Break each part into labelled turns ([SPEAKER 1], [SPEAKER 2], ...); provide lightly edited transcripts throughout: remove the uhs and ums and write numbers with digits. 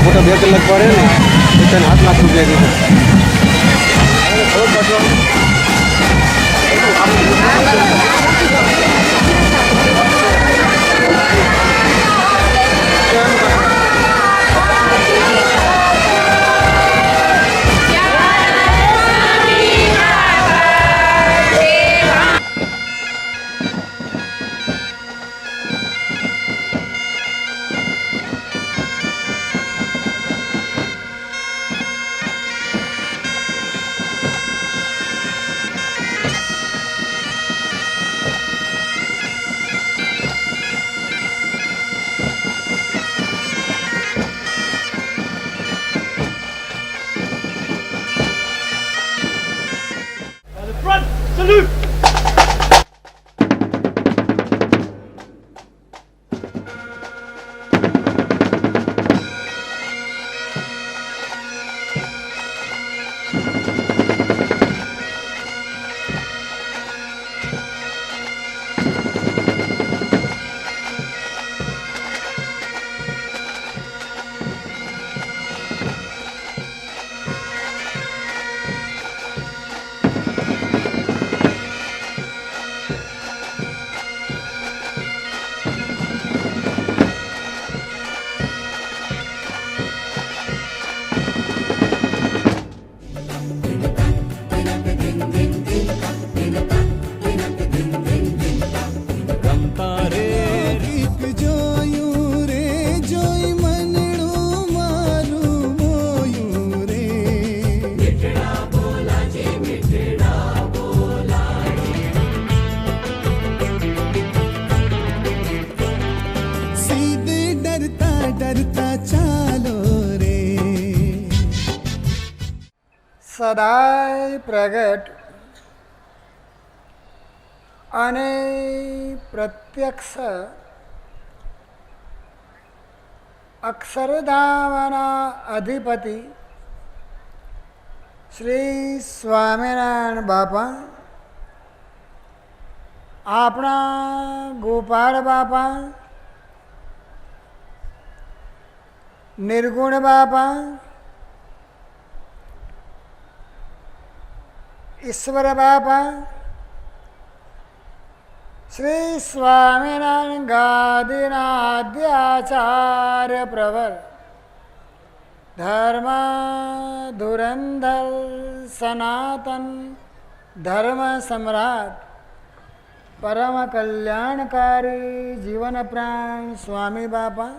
[SPEAKER 1] Photo 2 કલાક પડે ને તો તને 7 લાખ રૂપિયા દીધા.
[SPEAKER 2] Salute!
[SPEAKER 3] સદાય પ્રગટ અને પ્રત્યક્ષ અક્ષરધામના અધિપતિ શ્રી સ્વામિનારાયણ બાપા, આપણા ગોપાળ બાપા, નિર્ગુણ બાપા, ઈશ્વર બાપા, શ્રી સ્વામિનારાયણ ગાદીના આદ્યાચાર્ય પ્રવર ધર્મ ધુરંધર સનાતન ધર્મ સમ્રાટ પરમ કલ્યાણકારી જીવન પ્રાણ સ્વામી બાપા,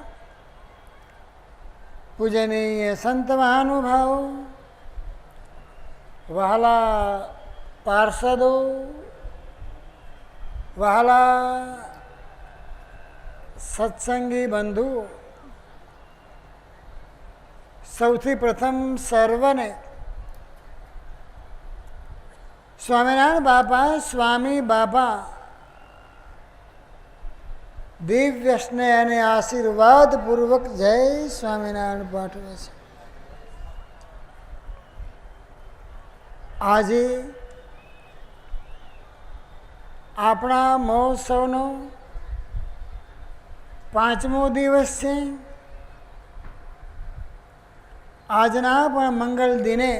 [SPEAKER 3] પૂજનીય સંત મહાનુભાવો, વહાલા પાર્ષદો, વહાલા સત્સંગી બંધુઓ, સૌથી પ્રથમ સર્વને સ્વામિનારાયણ બાપા, સ્વામી બાપા દિવ્ય સ્નેહ અને આશીર્વાદ પૂર્વક જય સ્વામિનારાયણ પાઠવે છે. આજે આપણા મહોત્સવનો 5મો દિવસ છે. આજના પણ મંગળ દિને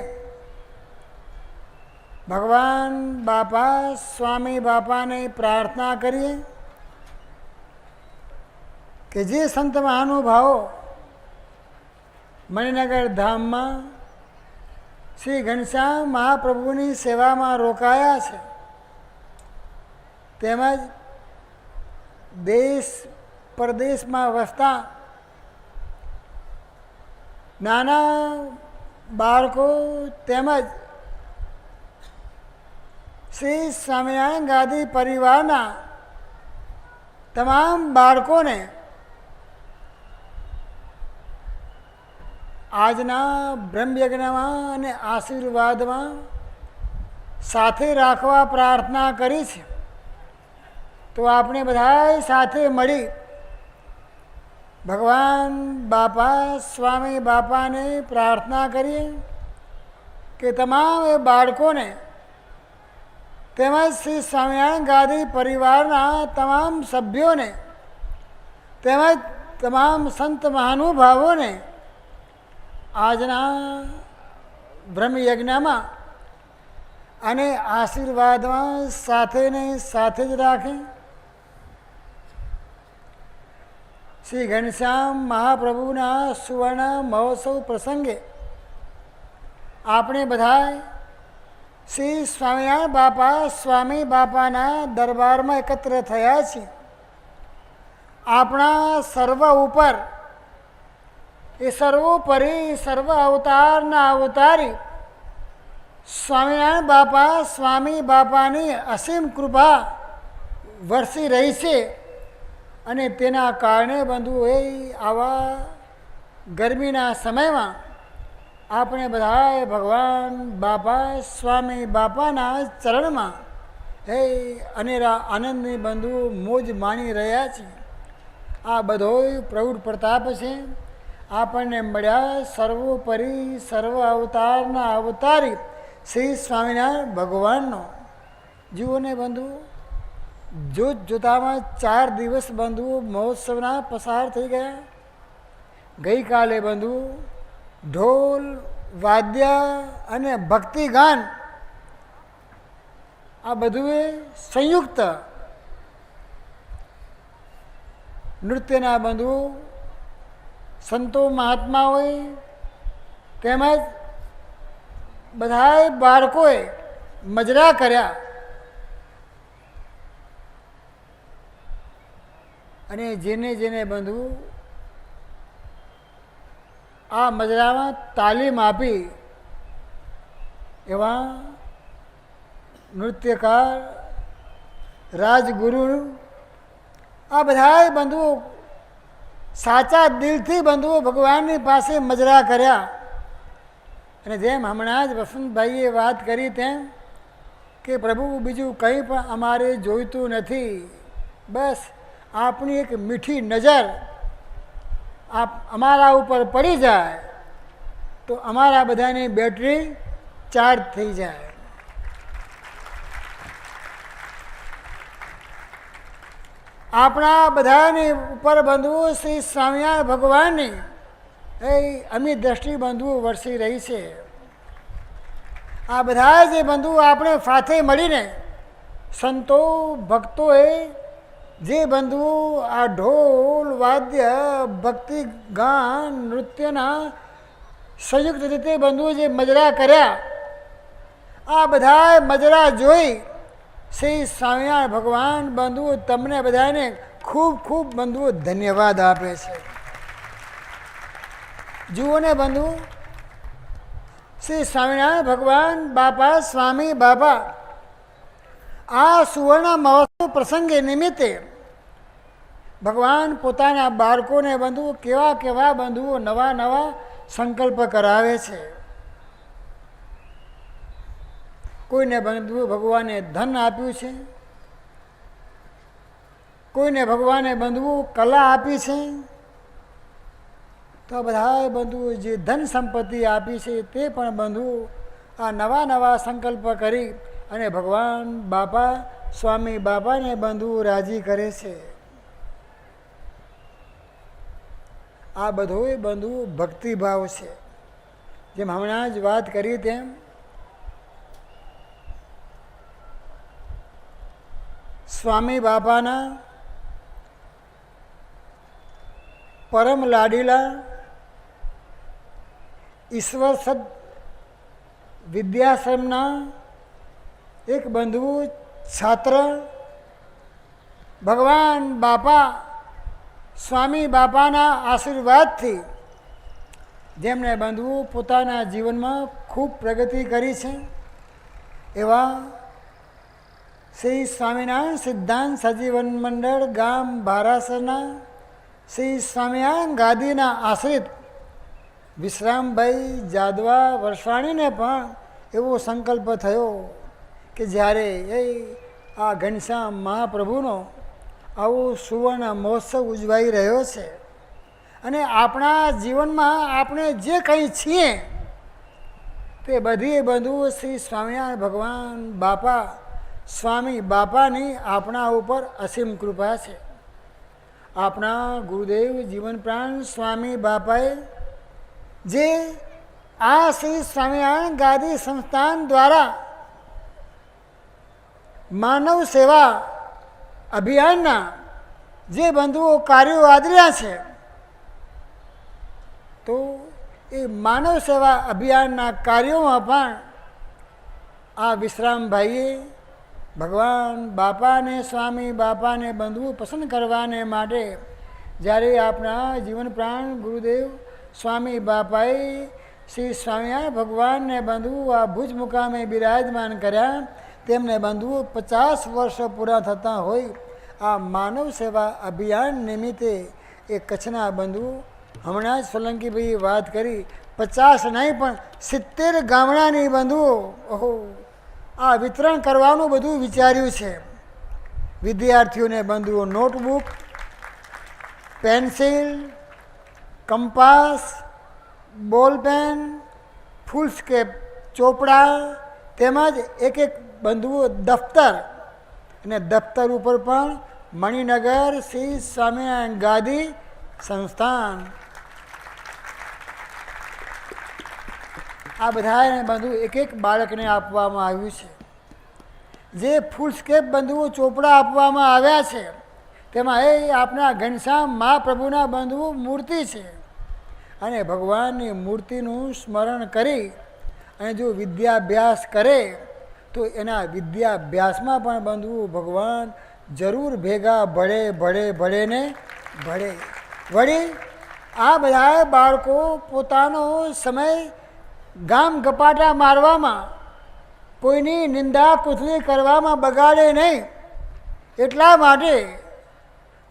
[SPEAKER 3] ભગવાન બાપા, સ્વામી બાપાને પ્રાર્થના કરીએ કે જે સંત મહાનુભાવો મણિનગર ધામમાં શ્રી ઘનશ્યામ મહાપ્રભુની સેવામાં રોકાયા છે, તેમજ દેશ પરદેશમાં વસતા નાના બાળકો તેમજ શ્રી સ્વામિનારાયણ ગાદી પરિવારના તમામ બાળકોને આજના બ્રહ્મયજ્ઞમાં અને આશીર્વાદમાં સાથે રાખવા પ્રાર્થના કરી છે. તો આપણે બધાએ સાથે મળી ભગવાન બાપા, સ્વામી બાપાને પ્રાર્થના કરીએ કે તમામ એ બાળકોને તેમજ શ્રી સ્વામિનારાયણ ગાદી પરિવારના તમામ સભ્યોને તેમજ તમામ સંત મહાનુભાવોને આજના બ્રહ્મયજ્ઞમાં અને આશીર્વાદમાં સાથે ને સાથે જ રાખે. શ્રી ઘનશ્યામ મહાપ્રભુના સુવર્ણ મહોત્સવ પ્રસંગે આપણે બધા શ્રી સ્વામિનારાયણ બાપા સ્વામી બાપાના દરબારમાં એકત્ર થયા છીએ. આપણા સર્વ ઉપર એ સર્વોપરી સર્વ અવતારના અવતારી સ્વામિનારાયણ બાપા સ્વામી બાપાની અસીમ કૃપા વરસી રહી છે. અને તેના કારણે બંધુઓએ આવા ગરમીના સમયમાં આપણે બધાએ ભગવાન બાપા સ્વામી બાપાના ચરણમાં અનેરા આનંદની બંધુ મોજ માણી રહ્યા છીએ. આ બધોય પ્રૌઢ પ્રતાપ છે. આપણને મળ્યા સર્વોપરી સર્વ અવતારના અવતારી શ્રી સ્વામિનારાયણ ભગવાનનો. જુઓને બંધુ, જોત જોતામાં 4 દિવસ બંધુ મહોત્સવના પસાર થઈ ગયા. ગઈકાલે બંધુ ઢોલ વાદ્ય અને ભક્તિગાન આ બધું સંયુક્ત નૃત્યના બંધુ સંતો મહાત્માઓએ તેમજ બધાએ બાળકોએ મજરા કર્યા. અને જેને જેને બંધુ આ મજરામાં તાલીમ આપી એવા નૃત્યકાર રાજગુરુ આ બધાએ બંધુઓ સાચા દિલથી બંધુઓ ભગવાનની પાસે મજરા કર્યા. અને જેમ હમણાં જ વસંતભાઈએ વાત કરી તેમ કે પ્રભુ બીજું કંઈ પણ અમારે જોઈતું નથી, બસ આપણી એક મીઠી નજર અમારા ઉપર પડી જાય તો અમારા બધાની બેટરી ચાર્જ થઈ જાય. આપણા બધાની ઉપર બંધુઓ શ્રી સ્વામિનારાયણ ભગવાનની અમી દ્રષ્ટિ બંધુઓ વરસી રહી છે. આ બધા જે બંધુઓ આપણે સાથે મળીને સંતો ભક્તોએ જે બંધુઓ આ ઢોલ વાદ્ય ભક્તિ ગાન નૃત્યના સંયુક્ત રીતે બંધુઓ જે મજરા કર્યા, આ બધા મજરા જોઈ શ્રી સ્વામિનારાયણ ભગવાન બંધુઓ તમને બધાને ખૂબ ખૂબ બંધુઓ ધન્યવાદ આપે છે. જુઓ ને બંધુ, શ્રી સ્વામિનારાયણ ભગવાન બાપા સ્વામી બાપા આ સુવર્ણ મહોત્સવ પ્રસંગે નિમિત્તે ભગવાન પોતાના બાળકોને બંધુ કેવા કેવા બંધુઓ નવા નવા સંકલ્પ કરાવે છે. કોઈને બંધુ ભગવાને ધન આપ્યું છે, કોઈને ભગવાને બંધુ કલા આપી છે. તો બધા બંધુઓ જે ધન સંપત્તિ આપી છે તે પણ બંધુ આ નવા નવા સંકલ્પ કરી અને ભગવાન બાપા સ્વામી બાપાને બંધુ રાજી કરે છે. આ બધોય બંધુ ભક્તિભાવ છે. જેમ હમણાં જ વાત કરી તેમ સ્વામી બાપાના પરમ લાડીલા ઈશ્વર સદ વિદ્યાશ્રમના એક બંધુ છાત્ર ભગવાન બાપા સ્વામી બાપાના આશીર્વાદથી જેમણે બંધુઓ પોતાના જીવનમાં ખૂબ પ્રગતિ કરી છે એવા શ્રી સ્વામિનારાયણ સિદ્ધાંત સજીવન મંડળ ગામ ભારાસરના શ્રી સ્વામિનારાયણ ગાદીના આશ્રિત વિશ્રામભાઈ જાદવા વરસાણીને પણ એવો સંકલ્પ થયો કે જ્યારે આ ઘનશ્યામ મહાપ્રભુનો આવો સુવર્ણ મહોત્સવ ઉજવાઈ રહ્યો છે અને આપણા જીવનમાં આપણે જે કંઈ છીએ તે બધી બંધુઓ શ્રી સ્વામિનારાયણ ભગવાન બાપા સ્વામી બાપાની આપણા ઉપર અસીમ કૃપા છે. આપણા ગુરુદેવ જીવન પ્રાણ સ્વામી બાપાએ જે આ શ્રી સ્વામિનારાયણ ગાદી સંસ્થાન દ્વારા માનવ સેવા અભિયાનના જે બંધુઓ કાર્યો આદર્યા છે, તો એ માનવ સેવા અભિયાનના કાર્યોમાં પણ આ વિશ્રામભાઈએ ભગવાન બાપાને સ્વામી બાપાને બંધુ પસંદ કરવાને માટે જ્યારે આપણા જીવન પ્રાણ ગુરુદેવ સ્વામી બાપાએ શ્રી સ્વામિનારાયણ ભગવાનને બંધુ આ ભુજ મુકામે બિરાજમાન કર્યા, તેમને બંધુ 50 વર્ષ પૂરા થતા હોય આ માનવ સેવા અભિયાન નિમિત્તે એ કચ્છના બંધુ હમણાં જ સોલંકીભાઈએ વાત કરી 50 નહીં પણ 70 ગામડાની બંધુઓ ઓહો આ વિતરણ કરવાનું બધું વિચાર્યું છે. વિદ્યાર્થીઓને બંધુઓ notebook, pencil, compass, ball pen, foolscap ચોપડા તેમજ એક બંધુઓ દફતર, અને દફતર ઉપર પણ મણિનગર શ્રી સ્વામિનારાયણ ગાદી સંસ્થાન આ બધાને બંધુ એક બાળકને આપવામાં આવ્યું છે. જે ફૂલસ્કેપ બંધુઓ ચોપડા આપવામાં આવ્યા છે તેમાં એ આપણા ઘનશ્યામ મહાપ્રભુના બંધુઓ મૂર્તિ છે, અને ભગવાનની મૂર્તિનું સ્મરણ કરી અને જો વિદ્યાભ્યાસ કરે તો એના વિદ્યાભ્યાસમાં પણ બંધુઓ ભગવાન જરૂર ભેગા ભળે ને ભળે. વળી આ બધા બાળકો પોતાનો સમય ગામ ગપાટા મારવામાં, કોઈની નિંદા કુથલી કરવામાં બગાડે નહીં, એટલા માટે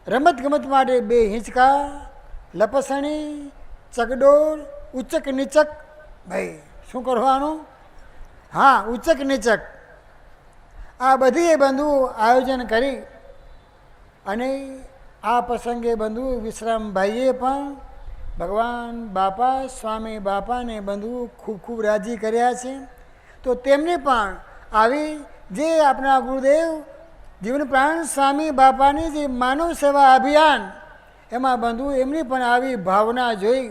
[SPEAKER 3] રમતગમત માટે 2 હિંચકા, લપસણી, ચકડોળ, ઉચક નીચક, ભાઈ શું કરવાનું, હા ઉચક નીચક, આ બધી બંધુ આયોજન કરી અને આ પ્રસંગે બંધુ વિશ્રામભાઈએ પણ ભગવાન બાપા સ્વામી બાપાને બંધુ ખૂબ ખૂબ રાજી કર્યા છે. તો તેમને પણ આવી જે આપણા ગુરુદેવ જીવન પ્રાણ સ્વામી બાપાની જે માનવ સેવા અભિયાન એમાં બંધુ એમની પણ આવી ભાવના જોઈ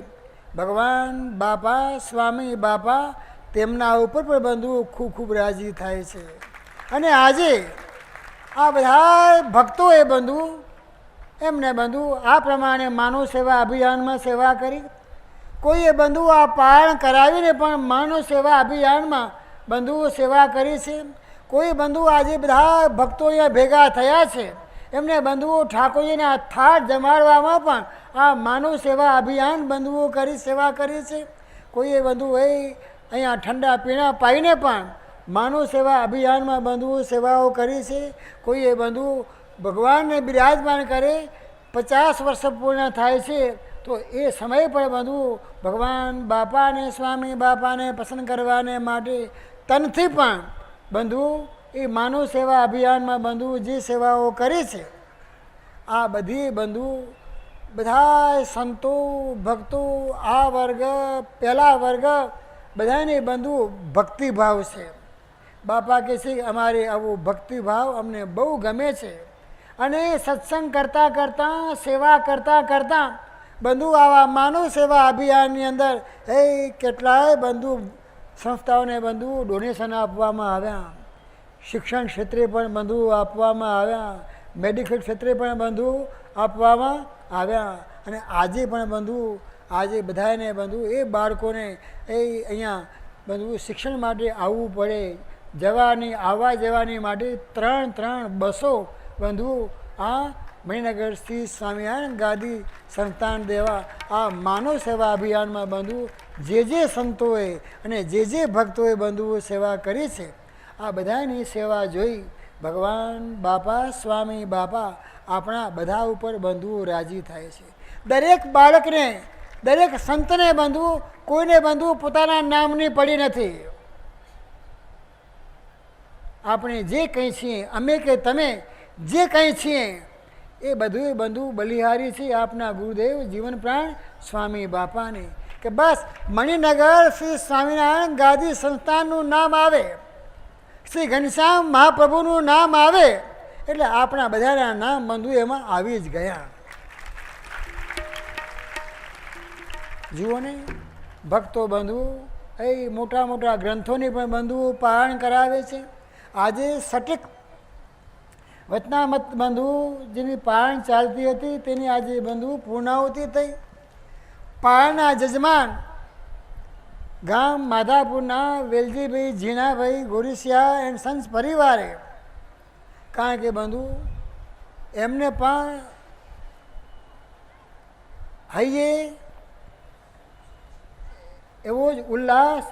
[SPEAKER 3] ભગવાન બાપા સ્વામી બાપા તેમના ઉપર પણ બંધુ ખૂબ ખૂબ રાજી થાય છે. અને આજે આ બધા ભક્તોએ બંધુ એમને બંધુ આ પ્રમાણે માનવ સેવા અભિયાનમાં સેવા કરી. કોઈએ બંધુ આ પારણ કરાવીને પણ માનવ સેવા અભિયાનમાં બંધુઓ સેવા કરી છે. કોઈ બંધુ આજે બધા ભક્તો અહીંયા ભેગા થયા છે એમને બંધુઓ ઠાકોરજીના થાળ જમાડવામાં પણ આ માનવ સેવા અભિયાન બંધુઓ કરી સેવા કરી છે. કોઈએ બંધુ અહીંયા ઠંડા પીણા પાઈને પણ માનવ સેવા અભિયાનમાં બંધુઓ સેવાઓ કરી છે. કોઈએ બંધુ ભગવાનને બિરાજમાન કરે 50 વર્ષ પૂર્ણ થાય છે તો એ સમય પણ બંધુ ભગવાન બાપાને સ્વામી બાપાને પસંદ કરવાને માટે તનથી પણ બંધુ એ માનવ સેવા અભિયાનમાં બંધુ જે સેવાઓ કરી છે આ બધી બંધુ બધા સંતો ભક્તો આ વર્ગ પહેલા વર્ગ બધાને બંધુ ભક્તિભાવ છે. બાપા કહે છે અમારે આવો ભક્તિભાવ અમને બહુ ગમે છે. અને સત્સંગ કરતાં કરતાં સેવા કરતાં બંધુ આવા માનવ સેવા અભિયાનની અંદર કેટલાય બંધુ સંસ્થાઓને બંધુ ડોનેશન આપવામાં આવ્યા, શિક્ષણ ક્ષેત્રે પણ બંધુ આપવામાં આવ્યા, મેડિકલ ક્ષેત્રે પણ બંધુ આપવામાં આવ્યા. અને આજે પણ બંધુ આજે બધાને બંધુ એ બાળકોને અહીંયા બંધુ શિક્ષણ માટે આવવું પડે, જવાની આવવા જવાની માટે 3 બસો બંધુ આ મણિનગર શ્રી સ્વામિનારાયણ ગાદી સંસ્થાન દેવા આ માનવ સેવા અભિયાનમાં બંધુ જે સંતોએ અને જે ભક્તોએ બંધુઓ સેવા કરી છે આ બધાની સેવા જોઈ ભગવાન બાપા સ્વામી બાપા આપણા બધા ઉપર બંધુઓ રાજી થાય છે. દરેક બાળકને દરેક સંતને બંધુ કોઈને બંધુ પોતાના નામની પડી નથી. આપણે જે કંઈ છીએ અમે કે તમે જે કંઈ છીએ એ બધું બંધુ બલિહારી છે આપના ગુરુદેવ જીવન પ્રાણ સ્વામી બાપાને. કે બસ મણિનગર શ્રી સ્વામિનારાયણ ગાદી સંસ્થાનનું નામ આવે, શ્રી ઘનશ્યામ મહાપ્રભુનું નામ આવે એટલે આપણા બધાના નામ બંધુ એમાં આવી જ ગયા. જુઓ ને ભક્તો બંધુ એ મોટા મોટા ગ્રંથોની પણ બંધુઓ પારણ કરાવે છે. આજે સટીક વચનામૃત બંધુ જેની પારણ ચાલતી હતી તેની આજે બંધુ પૂર્ણાહુતિ થઈ. પારણના જજમાન ગામ માધાપુરના વેલજીભાઈ ઝીણાભાઈ ગોરીસિયા એન્ડ સન્સ પરિવારે, કારણ કે બંધુ એમને પણ હૈયે એવો જ ઉલ્લાસ,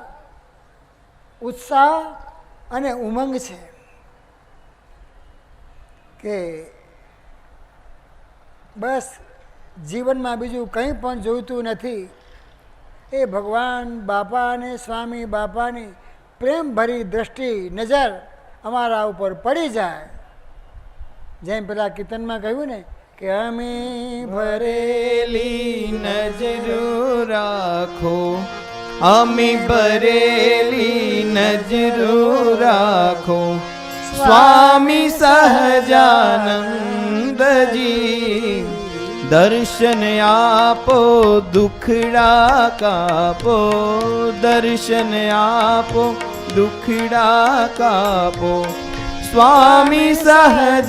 [SPEAKER 3] ઉત્સાહ અને ઉમંગ છે કે બસ જીવનમાં બીજું કંઈ પણ જોઈતું નથી. એ ભગવાન બાપા અને સ્વામી બાપાની પ્રેમભરી દ્રષ્ટિ નજર અમારા ઉપર પડી જાય. જેમ પેલા કીર્તનમાં કહ્યું ને કે અમે
[SPEAKER 2] ભરેલી નજરો રાખો, અમે ભરેલી નજરો રાખો, સ્વામી સહજાનંદજી દર્શન આપો, દુખડા કાપો, દર્શન આપો, દુખડા કાપો, સ્વામી સહજાનંદજી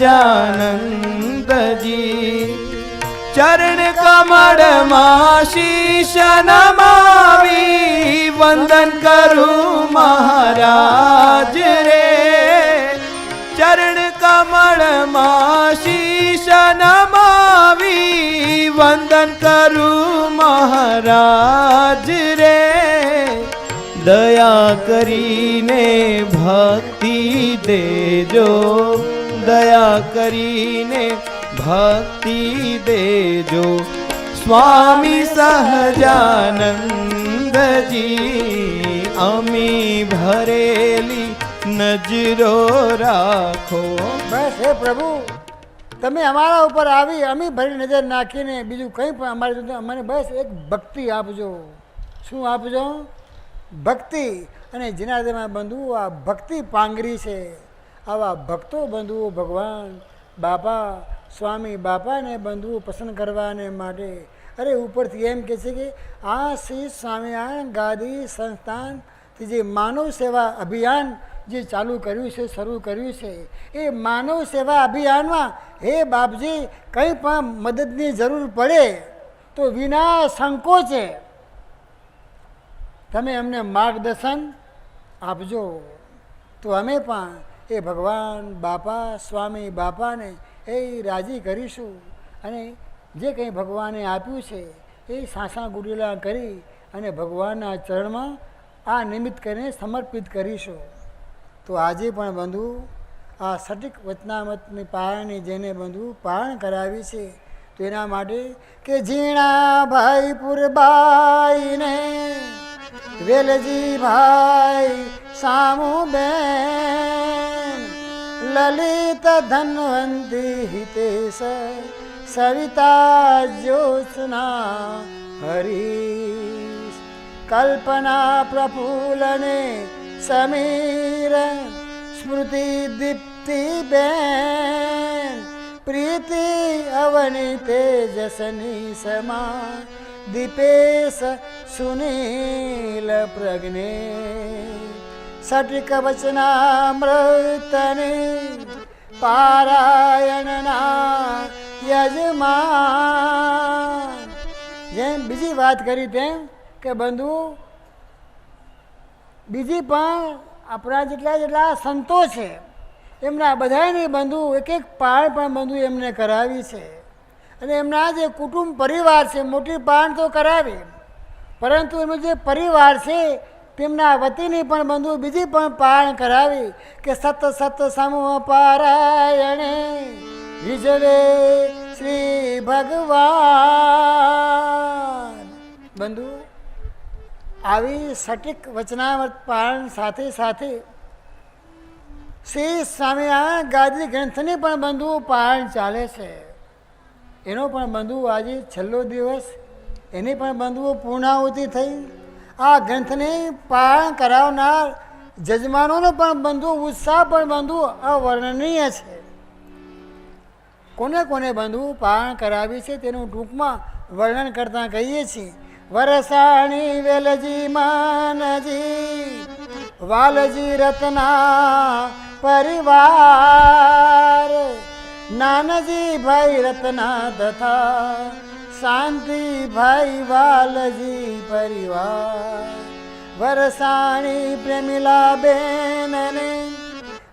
[SPEAKER 2] ચરણ કમળમાં શીશ નમાવી વંદન કરું મહારાજ રે. ચરણ કમળમાં શીશ નમાવી વંદન કરું મહારાજ રે. દયા કરીને ભક્તિ દેજો, દયા કરીને ભક્તિ દેજો, સ્વામી સહજાનંદજી અમી ભરેલી નજરો રાખો.
[SPEAKER 3] બસ હે પ્રભુ, તમે અમારા ઉપર આવી અમી ભરી નજર નાખીને બીજું કંઈ પણ અમારી જોડે અમને બસ એક ભક્તિ આપજો. શું આપજો? ભક્તિ. અને જેના હૃદયમાં બંધુ આ ભક્તિ પાંગરી છે, આવા ભક્તો બંધુઓ ભગવાન બાપા સ્વામી બાપાને બંધુઓ પસંદ કરવાને માટે અરે ઉપરથી એમ કહે છે કે આ શ્રી સ્વામિનારાયણ ગાદી સંસ્થાનથી જે માનવ સેવા અભિયાન જે ચાલુ કર્યું છે, શરૂ કર્યું છે, એ માનવ સેવા અભિયાનમાં હે બાપજી કંઈ પણ મદદની જરૂર પડે તો વિના સંકોચે તમે અમને માર્ગદર્શન આપજો. તો અમે પણ એ ભગવાન બાપા સ્વામી બાપાને એ રાજી કરીશું અને જે કંઈ ભગવાને આપ્યું છે એ સાસા ગુડીલા કરી અને ભગવાનના ચરણમાં આ નિમિત્ત કરીને સમર્પિત કરીશું. તો આજે પણ બંધુ આ સટીક વચનામૃતની પારણની જેને બંધુ પારણ કરાવી છે તો એના માટે કે ઝીણા ભાઈ પુરબાઈને વેલજી ભાઈ સામુબેન લલિત ધનવંતી હિતેશ સવિતા જ્યોત્સના હરીશ કલ્પના પ્રફુલ્લને સમીર સ્મૃતિ દીપ્તિ બેન પ્રીતિ અવની તેજસની સમા દીપેશ સુનીલ પ્રજ્ઞે સટિક વચનામૃતને પારાયણના યજમાન. જેમ બીજી વાત કરી તેમ કે બંધુ બીજી પણ આપણા જેટલા જેટલા સંતો છે એમના બધાની બંધુ એક એક પાળ પણ બંધુ એમને કરાવી છે અને એમના જે કુટુંબ પરિવાર છે મોટી પાળ તો કરાવી, પરંતુ એમનો જે પરિવાર છે તેમના વતીની પણ બંધુ બીજી પણ પાળ કરાવી કે સત સત સમૂહ પારાયણે વિજવે શ્રી ભગવાન. બંધુ આવી સટીક વચનામૃત પારણ સાથે સાથે શ્રી સ્વામિનારાયણ ગાદી ગ્રંથની પણ બંધુ પારણ ચાલે છે. એનો પણ બંધુ આજે છેલ્લો દિવસ, એની પણ બંધુઓ પૂર્ણાહુતિ થઈ. આ ગ્રંથને પારણ કરાવનાર જજમાનોનો પણ બંધુ ઉત્સાહ પણ બંધુ અવર્ણનીય છે. કોને કોને બંધુ પારણ કરાવી છે તેનું ટૂંકમાં વર્ણન કરતાં કહીએ છીએ. વરસાણી વેલજી માનજી વાલજી રત્ના પરિવાર નાનજી ભાઈ રત્ના તથા શાંતિ ભાઈ વાલજી પરિવાર વરસાણી પ્રેમિલા બેન ને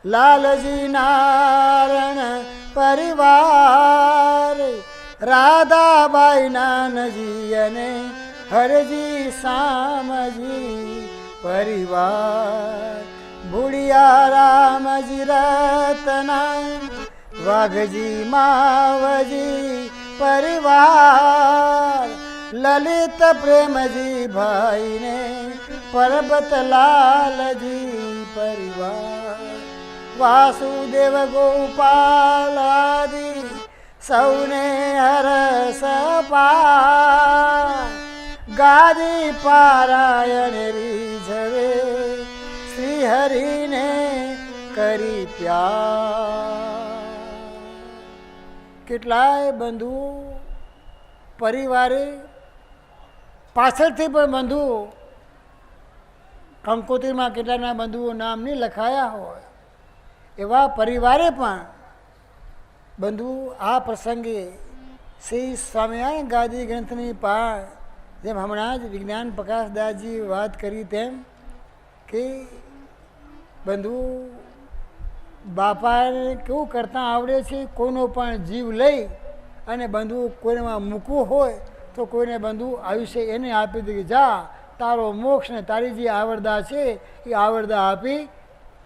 [SPEAKER 3] લાલજી નારણ પરિવાર રાધાબાઈ નાનજી અને હરજી સામજી પરિવાર ભુડિયા રામજી રતના વાઘજી માવજી પરિવાર લલિત પ્રેમજી ભાઈને પરબતલાલજી પરિવાર વાસુદેવ ગોપાલ આદિ સૌને હરસ પાર ગાદી પારાયણ રીઝવે શ્રી હરિને કરી પ્યાર. કેટલાય બંધુ પરિવારે પાછળથી પણ બંધુ કંકોત્રીમાં કેટલાના બંધુઓ નામ નહીં લખાયા હોય એવા પરિવારે પણ બંધુ આ પ્રસંગે શ્રી સ્વામિનારાયણ ગાદી ગ્રંથની પાળ જેમ હમણાં જ વિજ્ઞાન પ્રકાશદાસજી વાત કરી તેમ કે બંધુ બાપાને કેવું કરતાં આવડે છે કોઈનો પણ જીવ લઈ અને બંધુ કોઈનામાં મૂકવું હોય તો કોઈને બંધુ આયુષ્ય એને આપી દે જા તારો મોક્ષ ને તારી જે આવરદા છે એ આવરદા આપી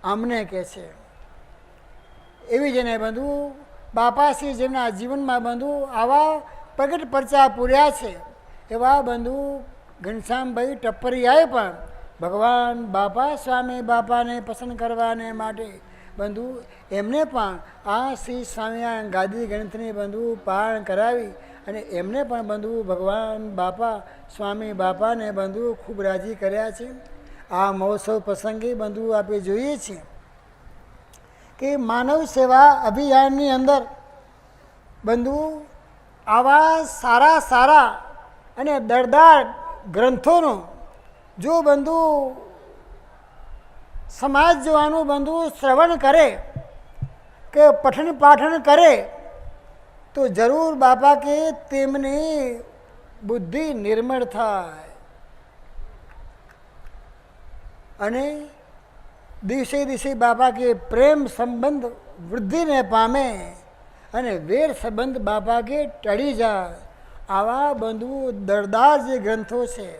[SPEAKER 3] અમને કહે છે. એવી જ એને બંધુ બાપાશ્રી જેમના જીવનમાં બંધુ આવા પ્રગટ પરચા પૂર્યા છે એવા બંધુ ઘનશ્યામભાઈ ટપ્પરિયાએ પણ ભગવાન બાપા સ્વામી બાપાને પસંદ કરવાને માટે બંધુ એમને પણ આ શ્રી સ્વામિનારાયણ ગાદી ગ્રંથની બંધુ પારણ કરાવી અને એમને પણ બંધુ ભગવાન બાપા સ્વામી બાપાને બંધુ ખૂબ રાજી કર્યા છે. આ મહોત્સવ પ્રસંગે બંધુ આપણે જોઈએ છીએ કે માનવ સેવા અભિયાનની અંદર બંધુ આવા સારા સારા અને દરદાર ગ્રંથોનો જો બંધુ સમાજ જોવાનું બંધુ શ્રવણ કરે કે પઠન પાઠન કરે તો જરૂર બાપા કે તેમની બુદ્ધિ નિર્મળ થાય અને દિવસે દિવસે બાપા કે પ્રેમ સંબંધ વૃદ્ધિને પામે અને વેર સંબંધ બાપા કે ટળી જાય. આવા બંધુ દરદાર જે ગ્રંથો છે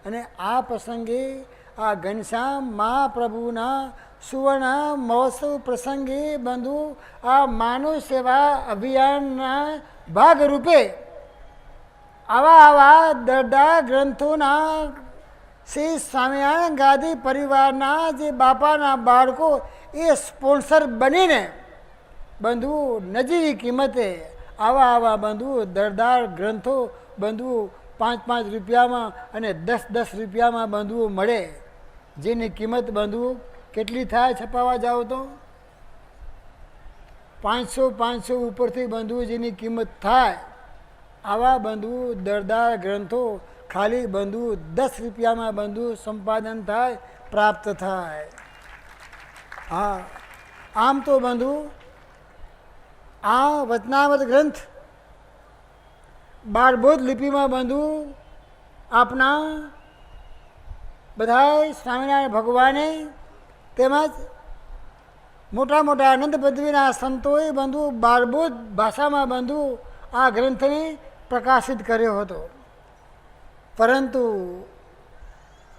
[SPEAKER 3] અને આ પ્રસંગે આ ઘનશ્યામ મહાપ્રભુના સુવર્ણ મહોત્સવ પ્રસંગે બંધુ આ માનવ સેવા અભિયાનના ભાગરૂપે આવા દરદાર ગ્રંથોના શ્રી સ્વામિનારાયણ ગાદી પરિવારના જે બાપાના બાળકો એ સ્પોન્સર બનીને બંધુ નજીવી કિંમતે આવા બંધુ દરદાર ગ્રંથો બંધુ 5-5 રૂપિયામાં અને 10-10 રૂપિયામાં બંધુઓ મળે જેની કિંમત બંધુ કેટલી થાય છપાવા જાઓ તો 500 ઉપરથી બંધુ જેની કિંમત થાય આવા બંધુ દરદાર ગ્રંથો ખાલી બંધુ 10 રૂપિયામાં બંધુ સંપાદન થાય પ્રાપ્ત થાય. હા આમ તો બંધુ આ વચનામૃત ગ્રંથ બાળબોધ લિપિમાં બંધુ આપના બધા સ્વામિનારાયણ ભગવાને તેમજ મોટા મોટા આનંદ પદવીના સંતોએ બંધુ બાળબોધ ભાષામાં બંધુ આ ગ્રંથને પ્રકાશિત કર્યો હતો. પરંતુ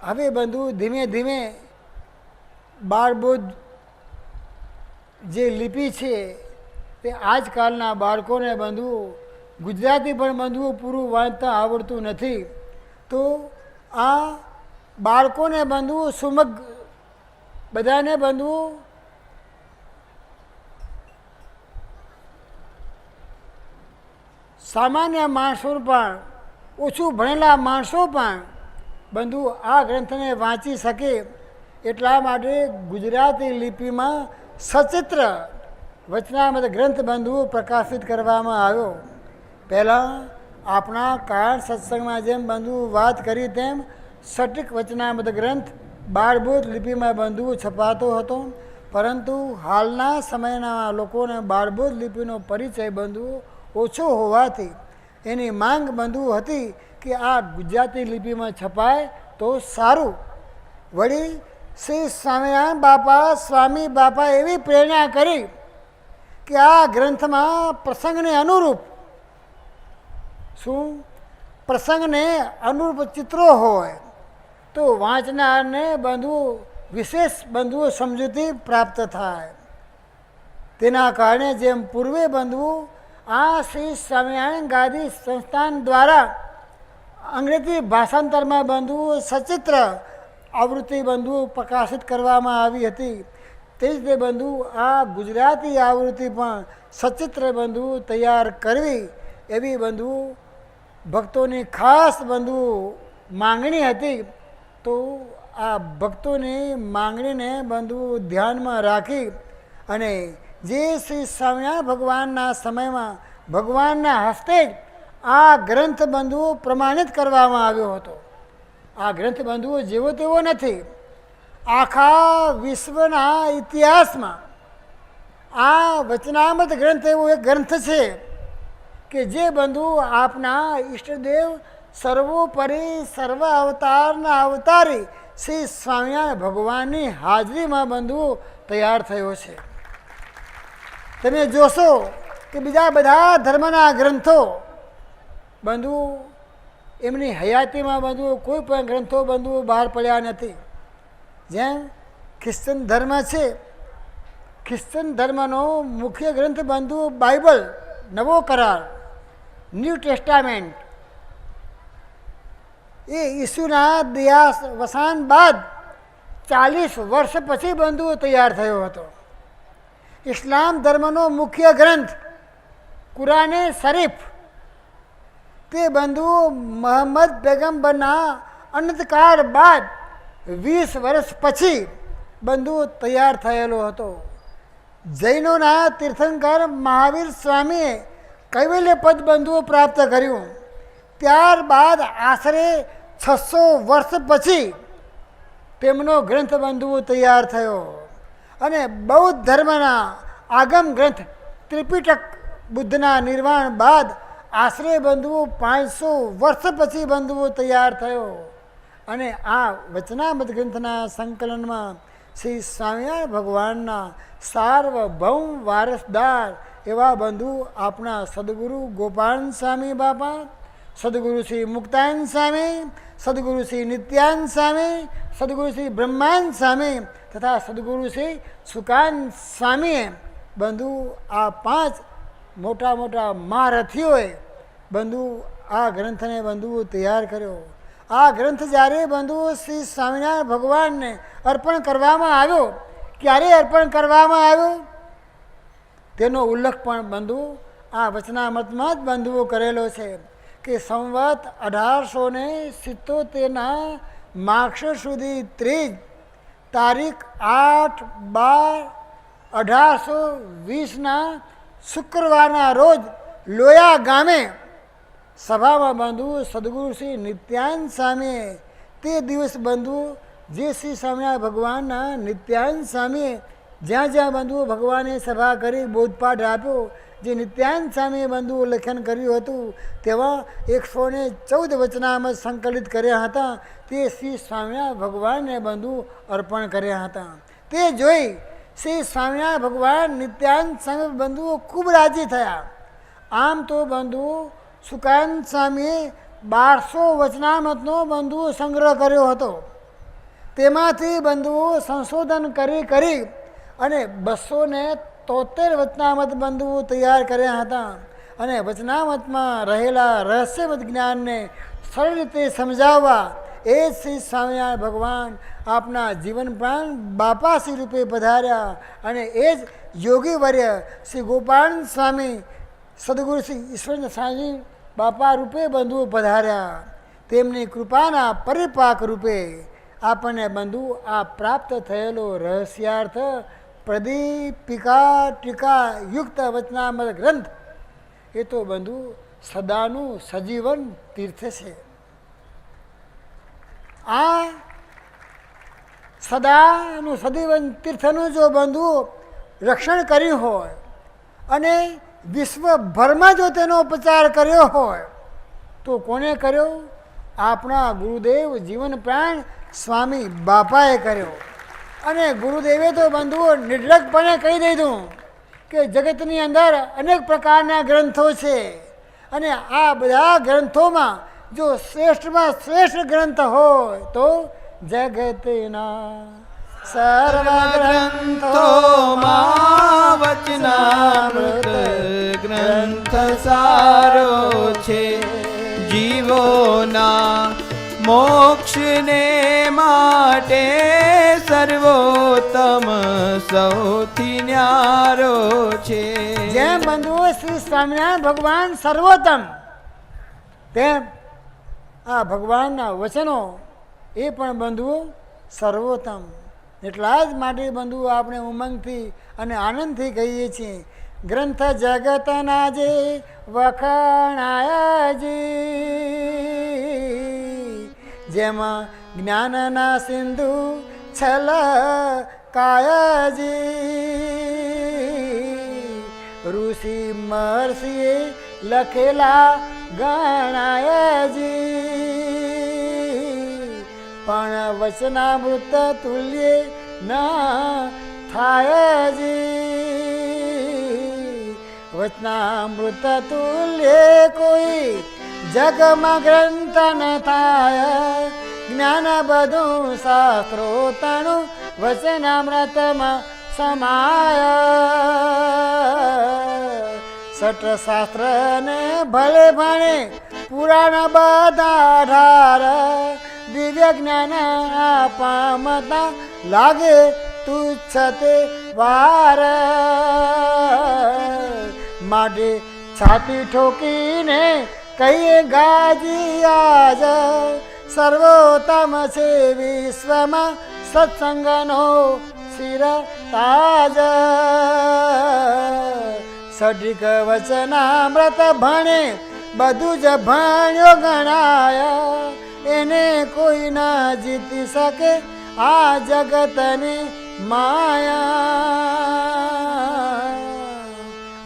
[SPEAKER 3] હવે બંધુ ધીમે ધીમે બાળબોધ જે લિપિ છે તે આજકાલના બાળકોને બંધુ ગુજરાતી પણ બંધુ પૂરું વાંચતા આવડતું નથી. તો આ બાળકોને બંધુ સુમગ બધાને બંધુ સામાન્ય માણસો પણ ઓછું ભણેલા માણસો પણ બંધુ આ ગ્રંથને વાંચી શકે એટલા માટે ગુજરાતી લિપિમાં સચિત્ર વચનામૃત ગ્રંથ બંધુ પ્રકાશિત કરવામાં આવ્યો. પહેલાં આપણા કારણ સત્સંગમાં જેમ બંધુ વાત કરી તેમ સટીક વચનામૃત ગ્રંથ બાળભૂત લિપિમાં બંધુ છપાતો હતો, પરંતુ હાલના સમયના લોકોને બાળભૂત લિપિનો પરિચય બંધુ ઓછો હોવાથી એની માંગ બંધુ હતી કે આ ગુજરાતી લિપિમાં છપાય તો સારું. વળી શ્રી સ્વામિનારાયણ સ્વામી બાપા એવી પ્રેરણા કરી કે આ ગ્રંથમાં પ્રસંગને અનુરૂપ શું પ્રસંગને અનુરૂપ ચિત્રો હોય તો વાંચનારને બંધુ વિશેષ બંધુ સમજૂતી પ્રાપ્ત થાય. તેના કારણે જેમ પૂર્વે બંધુ આ શ્રી સ્વામિનારાયણ ગાદી સંસ્થાન દ્વારા અંગ્રેજી ભાષાંતરમાં બંધુ સચિત્ર આવૃત્તિ બંધુ પ્રકાશિત કરવામાં આવી હતી, તે જ રીતે બંધુ આ ગુજરાતી આવૃત્તિ પણ સચિત્ર બંધુ તૈયાર કરવી એવી બંધુ ભક્તોની ખાસ બંધુ માંગણી હતી. તો આ ભક્તોની માંગણીને બંધુ ધ્યાનમાં રાખી અને જે શ્રી સ્વામિનારાયણ ભગવાનના સમયમાં ભગવાનના હસ્તે જ આ ગ્રંથ બંધુ પ્રમાણિત કરવામાં આવ્યો હતો. આ ગ્રંથ બંધુઓ જેવો તેવો નથી. આખા વિશ્વના ઇતિહાસમાં આ વચનામૃત ગ્રંથ એવો એક ગ્રંથ છે કે જે બંધુ આપના ઈષ્ટદેવ સર્વોપરી સર્વ અવતારના અવતારી શ્રી સ્વામિનારાયણ ભગવાનની હાજરીમાં બંધુ તૈયાર થયો છે. તમે જોશો કે બીજા બધા ધર્મના ગ્રંથો બંધુ એમની હયાતીમાં બંધુ કોઈ પણ ગ્રંથો બંધુ બહાર પડ્યા નથી. જેમ ખ્રિશ્ચન ધર્મ છે, ખ્રિશ્ચન ધર્મનો મુખ્ય ગ્રંથ બંધુ બાઇબલ, નવો કરાર, ન્યૂ ટેસ્ટામેન્ટ એ ઈસુના વસાન બાદ 40 વર્ષ પછી બંધુ તૈયાર થયો હતો. ઇસ્લામ ધર્મનો મુખ્ય ગ્રંથ કુરાને શરીફ તે બંધુ મોહમ્મદ પૈગંબરના અંતકાળ બાદ 20 વર્ષ પછી બંધુ તૈયાર થયેલો હતો. જૈનોના તીર્થંકર મહાવીર સ્વામીએ કૈવલ્ય પદ બંધુઓ પ્રાપ્ત કર્યું. ત્યારબાદ આશરે 600 વર્ષ પછી તેમનો ગ્રંથ બંધુઓ તૈયાર થયો અને બૌદ્ધ ધર્મના આગમ ગ્રંથ ત્રિપિટક બુદ્ધના નિર્વાણ બાદ આશરે બંધુઓ 500 વર્ષ પછી બંધુઓ તૈયાર થયો. અને આ વચનામૃત ગ્રંથના સંકલનમાં શ્રી સ્વામિનારાયણ ભગવાનના સાર્વભૌમ વારસદાર એવા બંધુ આપણા સદગુરુ ગોપાલ સ્વામી બાપા, સદગુરુ શ્રી મુક્તાનંદ સ્વામી, સદગુરુ શ્રી નિત્યાનંદ સ્વામી, સદગુરુ શ્રી બ્રહ્માનંદ સ્વામી તથા સદગુરુ શ્રી સુકાનંદ સ્વામીએ બંધુ આ 5 મોટા મોટા મહારથીઓએ બંધુ આ ગ્રંથને બંધુ તૈયાર કર્યો. આ ગ્રંથ જ્યારે બંધુ શ્રી સ્વામિનારાયણ ભગવાનને અર્પણ કરવામાં આવ્યો, ક્યારે અર્પણ કરવામાં આવ્યો તેનો ઉલ્લેખ પણ બંધુ આ વચનામૃતમાં જ બંધુઓ કરેલો છે કે સંવત 1877ના માક્ષર સુધી 30 તારીખ 8/12/1820ના શુક્રવારના રોજ લોયા ગામે સભામાં બંધુ સદગુરુ શ્રી નિત્યાનંદ સ્વામીએ તે દિવસ બંધુ જે શ્રી સ્વામિનારાયણ ભગવાનના નિત્યાનંદ સ્વામીએ જ્યાં જ્યાં બંધુઓ ભગવાને સભા કરી બોધપાઠ આપ્યો, જે નિત્યાનંદ સ્વામીએ બંધુઓ લેખન કર્યું હતું તેવા 114 વચનામૃત સંકલિત કર્યા હતા. તે શ્રી સ્વામિનારાયણ ભગવાનને બંધુ અર્પણ કર્યા હતા. તે જોઈ શ્રી સ્વામિનારાયણ ભગવાન નિત્યાનંદ સ્વામી બંધુઓ ખૂબ રાજી થયા. આમ તો બંધુ સુકાનંદ સ્વામીએ 1200 વચનામૃતનો બંધુઓ સંગ્રહ કર્યો હતો. તેમાંથી બંધુઓ સંશોધન કરી અને 273 વચનામૃત બંધુઓ તૈયાર કર્યા હતા. અને વચનામૃતમાં રહેલા રહસ્યમત જ્ઞાનને સરળ રીતે સમજાવવા એ જ શ્રી સ્વામિનારાયણ ભગવાન આપના જીવન પ્રાણ બાપાશ્રી રૂપે પધાર્યા અને એ જ યોગી વર્ય શ્રી ગોપાલ સ્વામી સદગુરુ શ્રી ઈશ્વર સ્વામી બાપા રૂપે બંધુઓ પધાર્યા. તેમની કૃપાના પરિપાક રૂપે આપણને બંધુ આ પ્રાપ્ત થયેલો રહસ્યાર્થ પ્રદીપિકા ટીકા યુક્ત વચનામૃત ગ્રંથ એ તો બંધુ સદાનું સજીવન તીર્થ છે. આ સદાનું સજીવન તીર્થનું જો બંધુ રક્ષણ કર્યું હોય અને વિશ્વભરમાં જો તેનો પ્રચાર કર્યો હોય તો કોને કર્યો? આપણા ગુરુદેવ જીવન પ્રાણ સ્વામી બાપાએ કર્યો. અને ગુરુદેવે તો બંધુઓ નિર્લજપણે કહી દીધું કે જગતની અંદર અનેક પ્રકારના ગ્રંથો છે અને આ બધા ગ્રંથોમાં જો શ્રેષ્ઠમાં શ્રેષ્ઠ ગ્રંથ હોય તો જગતના સર્વ
[SPEAKER 2] ગ્રંથોમાં વચનામૃત ગ્રંથ સારો છે. જીવોના મોક્ષને માટે સર્વોત્તમ સૌથી ન્યારો છે.
[SPEAKER 3] જેમ બંધુઓ શ્રી સ્વામિનારાયણ ભગવાન સર્વોત્તમ તેમ આ ભગવાનના વચનો એ પણ બંધુઓ સર્વોત્તમ. એટલા જ માટે બંધુઓ આપણે ઉમંગથી અને આનંદથી કહીએ છીએ ગ્રંથ જગતના જે વખાણાયાજી, જેમાં જ્ઞાનના સિંધુ છલકાયાજી, ઋષિ મહર્ષિએ લખેલા ગણાયાજી, પણ વચનામૃત તુલ્ય ના થાયજી. વચનામૃત તુલ્ય કોઈ જગમાં ગ્રંથ ન થાય, જ્ઞાન બધું શાસ્ત્રો તણું વચનામૃતમાં સમાય. સટ શાસ્ત્ર ને ભલે ભણે પુરાણ બધા 18, દિવ્ય જ્ઞાન પામતા લાગે તુચ્છ તે વાર. માટે છાતી ઠોકીને કહીએ ગાજી આજ, સર્વોત્તમ છે વિશ્વમાં સત્સંગનો શિર તાજ. સટીક વચનામૃત ભણે બધું જ ભણ્યો ગણાય, એને કોઈ ના જીતી શકે આ જગતની માયા.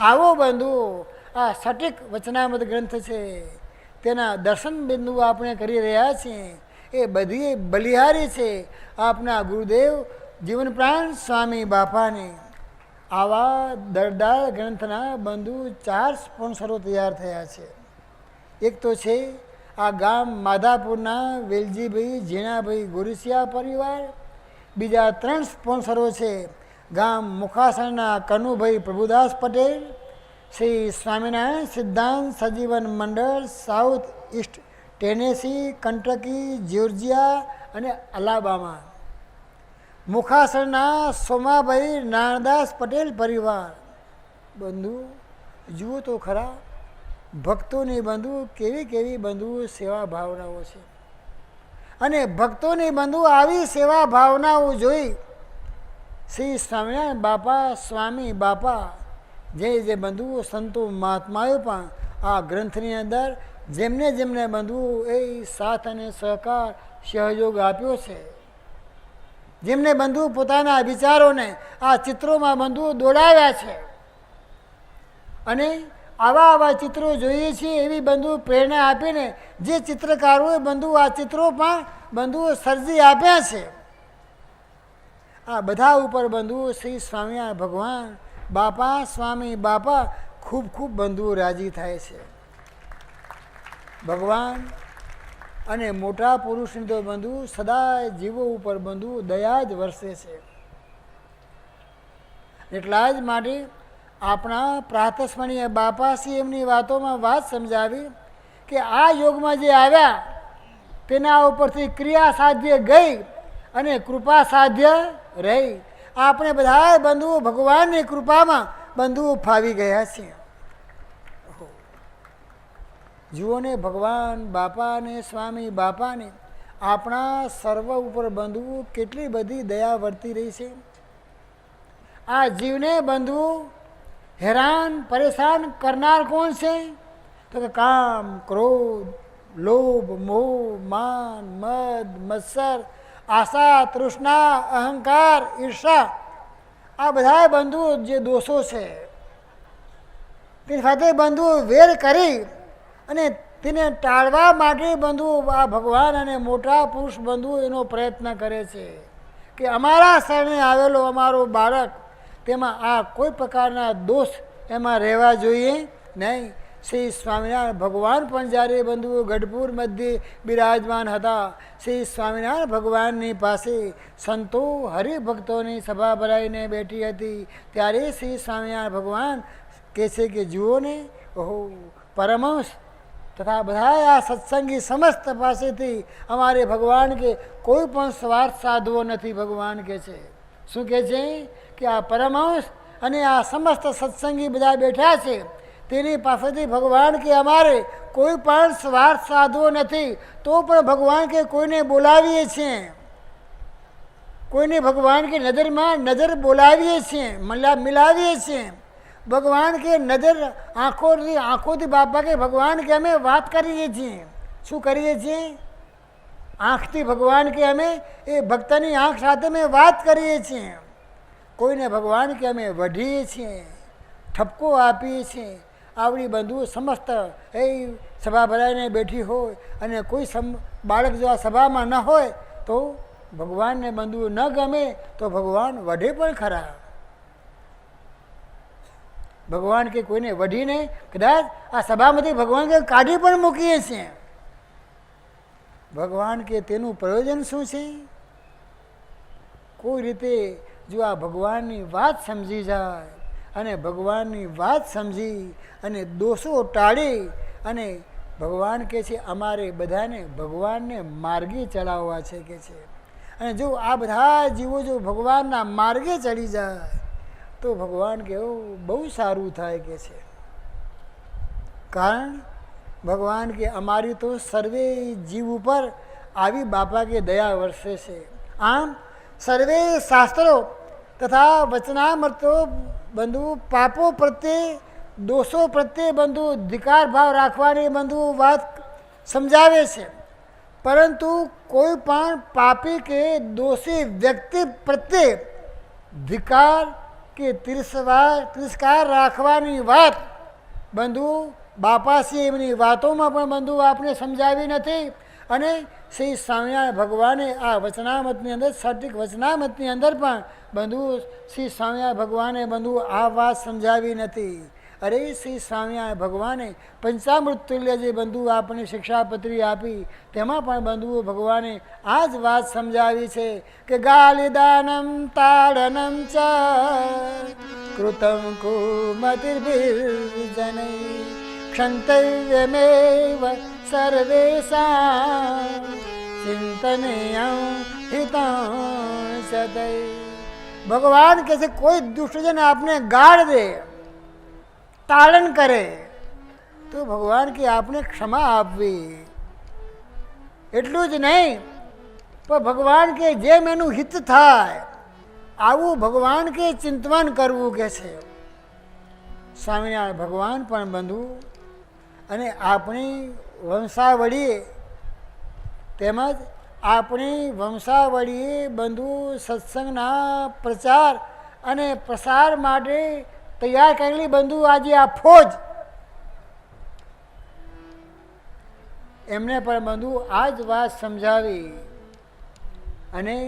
[SPEAKER 3] આવો બંધુ આ સટીક વચનામૃત ગ્રંથ છે, તેના દર્શન બિંદુ આપણે કરી રહ્યા છીએ. એ બધી બલિહારી છે આપના ગુરુદેવ જીવન પ્રાણ સ્વામી બાપાની. આવા દરદાર ગ્રંથના બંધુ 4 સ્પોન્સરો તૈયાર થયા છે. એક તો છે આ ગામ માધાપુરના વેલજીભાઈ ઝીણાભાઈ ગોરીસિયા પરિવાર. બીજા 3 સ્પોન્સરો છે ગામ મુખાસણના કનુભાઈ પ્રભુદાસ પટેલ, શ્રી સ્વામિનારાયણ સિદ્ધાંત સજીવન મંડળ, સાઉથ ઇસ્ટ ટેનેસી, કંટકી, જ્યોર્જિયા અને અલાબામા. મુખાસણના સોમાભાઈ નારણદાસ પટેલ પરિવાર. બંધુ જુઓ તો ખરા ભક્તોની બંધુ કેવી કેવી બંધુ સેવા ભાવનાઓ છે. અને ભક્તોની બંધુ આવી સેવા ભાવનાઓ જોઈ શ્રી સ્વામિનારાયણ બાપા સ્વામી બાપા જે બંધુઓ સંતો મહાત્માઓ પણ આ ગ્રંથની અંદર જેમને જેમને બંધુઓ એ સાથ અને સહકાર સહયોગ આપ્યો છે, જેમને બંધુ પોતાના વિચારોને આ ચિત્રોમાં બંધુઓ દોડાવ્યા છે. અને આવા ચિત્રો જોઈએ છીએ એવી બંધુ પ્રેરણા આપીને જે ચિત્રકારોએ બંધુ આ ચિત્રો પણ બંધુઓ સર્જી આપ્યા છે. આ બધા ઉપર બંધુઓ શ્રી સ્વામિનારાયણ ભગવાન બાપા સ્વામી બાપા ખૂબ ખૂબ બંધુઓ રાજી થાય છે. ભગવાન અને મોટા પુરુષની તો બંધુ સદાય જીવો ઉપર બંધુ દયા જ વરસે છે. એટલા જ માટે આપણા પ્રાતસ્મરણીય બાપાશ્રી એમની વાતોમાં વાત સમજાવી કે આ યોગમાં જે આવ્યા તેના ઉપરથી ક્રિયા સાધ્ય ગઈ અને કૃપા સાધ્ય રહી. આપણે બધા બંધુઓ ભગવાનની કૃપામાં બંધુઓ ફાવી ગયા છીએ. જુઓ ને ભગવાન બાપાને સ્વામી બાપાને આપણા સર્વ ઉપર બંધુઓ કેટલી બધી દયા વર્તી રહી છે. આ જીવને બંધુઓ હેરાન પરેશાન કરનાર કોણ છે? તો કે કામ, ક્રોધ, લોભ, મોહ, માન, મદ, મત્સર, આશા, તૃષ્ણા, અહંકાર, ઈર્ષા, આ બધા બંધુ જે દોષો છે તે સાથે બંધુ વેર કરી અને તેને ટાળવા માટે બંધુ આ ભગવાન અને મોટા પુરુષ બંધુ એનો પ્રયત્ન કરે છે કે અમારા શરણે આવેલો અમારો બાળક તેમાં આ કોઈ પ્રકારના દોષ એમાં રહેવા જોઈએ નહીં. શ્રી સ્વામિનારાયણ ભગવાન પણ જ્યારે બંધુઓ ગઢપુર મધ્યે બિરાજમાન હતા, શ્રી સ્વામિનારાયણ ભગવાનની પાસે સંતો હરિભક્તોની સભા ભરાઈને બેઠી હતી, ત્યારે શ્રી સ્વામિનારાયણ ભગવાન કહે છે કે જુઓ ને, ઓહો પરમહંસ તથા બધા આ સત્સંગી સમસ્ત પાસેથી અમારે ભગવાન કે કોઈ પણ સ્વાર્થ સાધવો નથી. ભગવાન કહે છે શું કહે છે કે આ પરમહંસ અને આ સમસ્ત સત્સંગી બધા બેઠા છે તેની પાસેથી ભગવાન કે અમારે કોઈ પણ સ્વાર્થ સાધવો નથી. તો પણ ભગવાન કે કોઈને બોલાવીએ છીએ, કોઈને ભગવાન કે નજરમાં નજર બોલાવીએ છીએ, મિલાવીએ છીએ. ભગવાન કે નજર આંખોથી બાપા કે ભગવાન કે અમે વાત કરીએ છીએ. શું કરીએ છીએ? આંખથી ભગવાન કે અમે એ ભક્તની આંખ સાથે અમે વાત કરીએ છીએ. કોઈને ભગવાન કે અમે વઢીએ છીએ, ઠપકો આપીએ છીએ. આવડી બંધુ સમસ્ત એ સભા ભરાઈને બેઠી હોય અને કોઈ બાળક જો આ સભામાં ન હોય તો ભગવાનને બંધુ ન ગમે તો ભગવાન વઢે પણ ખરા. ભગવાન કે કોઈને વઢીને કદાચ આ સભામાંથી ભગવાન કે કાઢી પણ મૂકીએ છીએ. ભગવાન કે તેનું પ્રયોજન શું છે? કોઈ રીતે જો આ ભગવાનની વાત સમજી જાય અને ભગવાનની વાત સમજી અને દોષો ટાળી અને ભગવાન કહે છે અમારે બધાને ભગવાનને માર્ગે ચલાવવા છે કે છે. અને જો આ બધા જીવો જો ભગવાનના માર્ગે ચડી જાય તો ભગવાન કે બહુ સારું થાય કે છે. કારણ ભગવાન કે અમારી તો સર્વે જીવ ઉપર આવી બાપા કે દયા વરસે છે. આમ સર્વે શાસ્ત્રો તથા વચનામૃતો બંધુ પાપો પ્રત્યે દોષો પ્રત્યે બંધુ ધિકાર ભાવ રાખવાની બંધુ વાત સમજાવે છે. પરંતુ કોઈ પણ પાપી કે દોષી વ્યક્તિ પ્રત્યે ધિકાર કે તિરસ્કાર રાખવાની વાત બંધુ બાપાશ્રી એમની વાતોમાં પણ બંધુ આપને સમજાવી નથી. અને શ્રી સ્વામિનારાયણ ભગવાને આ વચનામતની અંદર સર્ટિક વચનામતની અંદર પણ બંધુ શ્રી સ્વામિનારાયણ ભગવાને બંધુ આ વાત સમજાવી નથી. અરે શ્રી સ્વામિનારાયણ ભગવાને પંચામૃત તુલ્ય જે બંધુ આપણને શિક્ષાપત્રી આપી તેમાં પણ બંધુઓ ભગવાને આ જ વાત સમજાવી છે કે ગાલિદાનમ તાડનમ ચ કૃતમ કુમતિર્ભિર્જનૈ ક્ષંતવ્યમેવ સર્વેષાં ચિંતનેયં હિतं સદૈ. ભગવાન કહે છે કોઈ દુષ્ટજન આપને ગાળ દે, તાડન કરે તો ભગવાન કે આપણે ક્ષમા આપવી. એટલું જ નહીં પણ ભગવાન કે જેમ એનું હિત થાય આવું ભગવાન કે ચિંતન કરવું કે છે. સ્વામિનારાયણ ભગવાન પણ બંધુ અને આપણી વંશાવળીએ તેમજ આપણી વંશાવળીએ બંધુ સત્સંગના પ્રચાર અને પ્રસાર માટે તૈયાર કરેલી બંધુ આજે આ ફોજ એમને પણ બંધુ આ જ વાત સમજાવી અને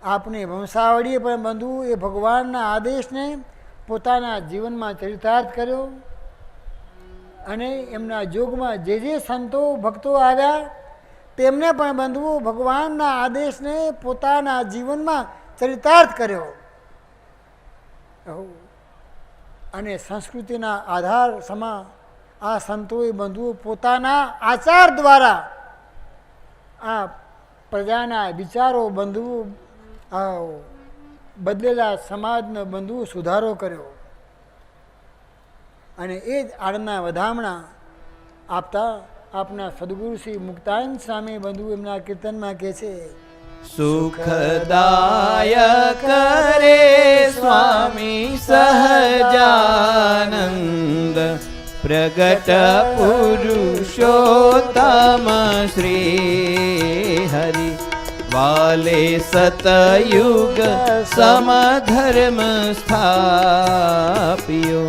[SPEAKER 3] આપણી વંશાવળીએ પણ બંધુ એ ભગવાનના આદેશને પોતાના જીવનમાં ચરિતાર્થ કર્યો. અને એમના યોગમાં જે જે સંતો ભક્તો આવ્યા તેમને પણ બંધુઓ ભગવાનના આદેશને પોતાના જીવનમાં ચરિતાર્થ કર્યો. અને સંસ્કૃતિના આધાર સમા આ સંતોએ બંધુઓ પોતાના આચાર દ્વારા આ પ્રજાના વિચારો બંધુઓ બદલેલા સમાજનો બંધુઓ સુધારો કર્યો. અને એ જ આળના વધામણા આપતા આપના સદગુરુ શ્રી મુક્તાનંદ સ્વામી બંધુ એમના કીર્તનમાં કહે છે
[SPEAKER 2] સુખદાયક રે સ્વામી સહજાનંદ પ્રગટ પુરુષોત્તમ શ્રી હરિ વાલે સતયુગ સમધર્મ સ્થાપ્યો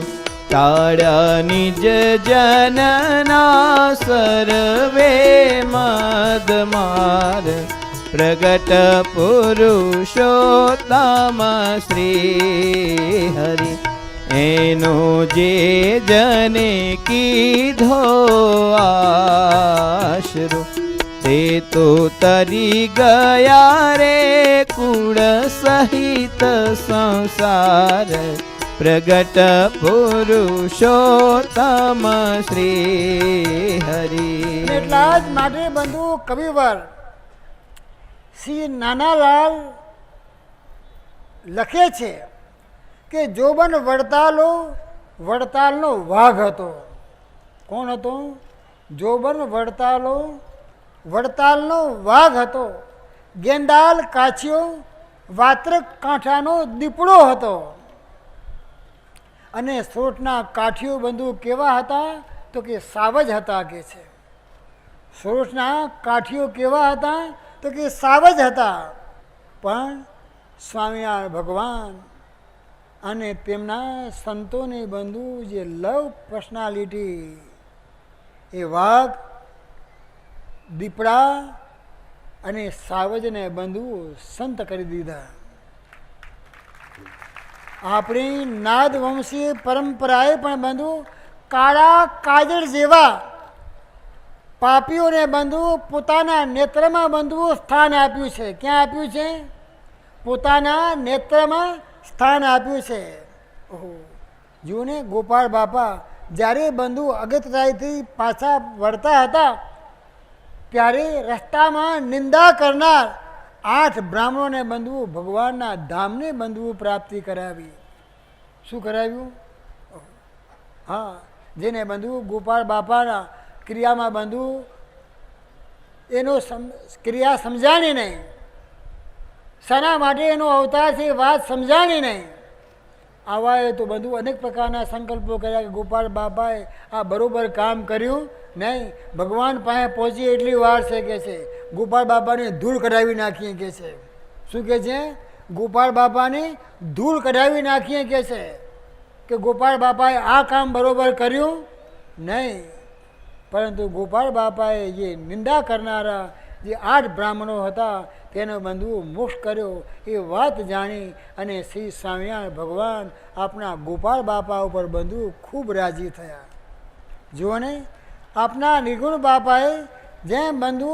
[SPEAKER 2] તાળ્યા નિજ જનના સર્વે મદ માર પ્રગટ પુરુષોત્તમ શ્રી હરિ એનો જે જને કીધો આશરો તે તો તરી ગયા રે કુળ સહિત સંસાર પ્રગટ પુરુષોત્તમ શ્રી હરિ.
[SPEAKER 3] એટલા જ માટે બંધુ કવિવર શ્રી નાનાલાલ લખે છે કે જોબન વડતાલનો વાઘ હતો. કોણ હતો? જોબન વડતાલનો વાઘ હતો. ગેંદાલ કાછિયો વાત્રક કાંઠાનો દીપડો હતો. અને સોરઠના કાઠીઓ બંધુ કેવા હતા? તો કે સાવજ હતા કે છે. સોરઠના કાઠીઓ કેવા હતા? તો કે સાવજ હતા. પણ સ્વામિનારાયણ ભગવાન અને તેમના સંતોની બંધુ જે લવ પર્સનાલિટી એ વાઘ, દીપડા અને સાવજને બંધુ સંત કરી દીધા. આપણી નાદવંશી પરંપરાએ પણ બંધુ કાળા કાજળ જેવા પાપીઓને બંધુ પોતાના નેત્રમાં બંધુ સ્થાન આપ્યું છે. ક્યાં આપ્યું છે? પોતાના નેત્રમાં સ્થાન આપ્યું છે. ઓહો, જુઓ ને ગોપાળ બાપા જ્યારે બંધુ અગતરાયથી પાછા વળતા હતા ત્યારે રસ્તામાં નિંદા કરનાર 8 બ્રાહ્મણોને બંધુ ભગવાનના ધામને બંધુ પ્રાપ્તિ કરાવી. શું કરાવ્યું? હા, જેને બંધુ ગોપાળ બાપાના ક્રિયામાં બંધુ એનો ક્રિયા સમજાણી નહીં, શાના માટે એનો અવતાર છે વાત સમજાણી નહીં. આવાએ તો બધું અનેક પ્રકારના સંકલ્પો કર્યા કે ગોપાળ બાપાએ આ બરોબર કામ કર્યું નહીં, ભગવાન પાસે પહોંચી એટલી વાર છે કે છે. ગોપાળ બાપાને ધૂળ કઢાવી નાખીએ કે છે. શું કે છે? ગોપાળ બાપાની ધૂળ કઢાવી નાખીએ કે છે કે ગોપાળ બાપાએ આ કામ બરોબર કર્યું નહીં. પરંતુ ગોપાળ બાપાએ જે નિંદા કરનારા જે 8 બ્રાહ્મણો હતા તેનો બંધુ મોક્ષ કર્યો એ વાત જાણી અને શ્રી સ્વામિનારાયણ ભગવાન આપણા ગોપાળ બાપા ઉપર બંધુ ખૂબ રાજી થયા. જુઓ ને, આપના નિર્ગુણ બાપાએ જેમ બંધુ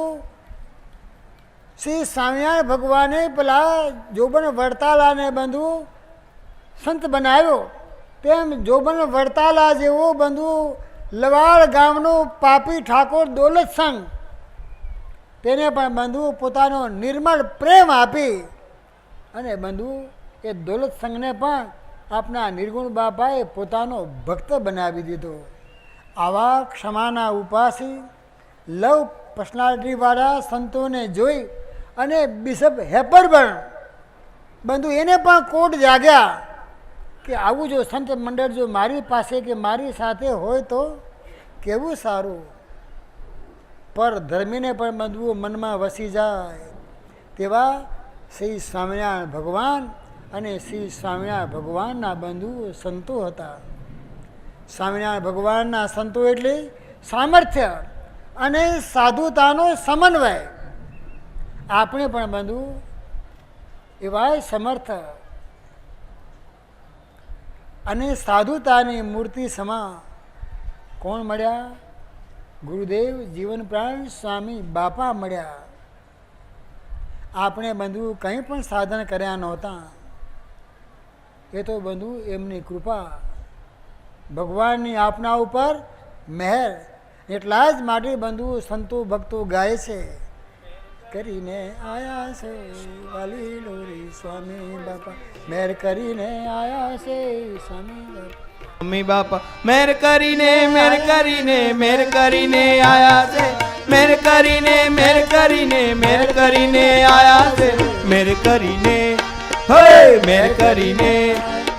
[SPEAKER 3] શ્રી સ્વામિનારાયણ ભગવાને પેલા જોબન વડતાલાને બંધુ સંત બનાવ્યો, તેમ જોબન વડતાલા જેવો બંધુ લવાડ ગામનો પાપી ઠાકોર દોલત સંઘ તેને પણ બંધુ પોતાનો નિર્મળ પ્રેમ આપી અને બંધુ એ દોલત સંઘને પણ આપના નિર્ગુણ બાપાએ પોતાનો ભક્ત બનાવી દીધો. આવા ક્ષમાના ઉપાસી લવ પર્સનાલિટીવાળા સંતોને જોઈ અને બિશપ હેપરબર્ન બંધુ એને પણ કોટ જાગ્યા કે આવું જો સંત મંડળ જો મારી પાસે કે મારી સાથે હોય તો કેવું સારું. પર ધર્મીને પણ બંધુ મનમાં વસી જાય તેવા શ્રી સ્વામિનારાયણ ભગવાન અને શ્રી સ્વામિનારાયણ ભગવાનના બંધુ સંતો હતા. સ્વામિનારાયણ ભગવાનના સંતો એટલે સામર્થ્ય અને સાધુતાનો સમન્વય. આપણે પણ બંધુ એવા સમર્થ અને સાધુતાની મૂર્તિ સમા કોણ મળ્યા? ગુરુદેવ જીવન પ્રાણ સ્વામી બાપા મળ્યા. આપણે બંધુ કંઈ પણ સાધન કર્યા નહોતા, એ તો બંધુ એમની કૃપા, ભગવાનની આપના ઉપર મહેર. એટલા જ માટે બંધુ સંતો ભક્તો ગાય છે, કરીને આયા છે વાલી લોરી સ્વામી બાપા, મહેર કરીને આયા છે સ્વામી બાપા.
[SPEAKER 2] સ્વામી બાપા મેર કરીને મેર કરીને મેર કરીને આયા છે, મેર કરીને મેર કરીને મેર કરીને આયા છે, મેર કરીને હે મેર કરીને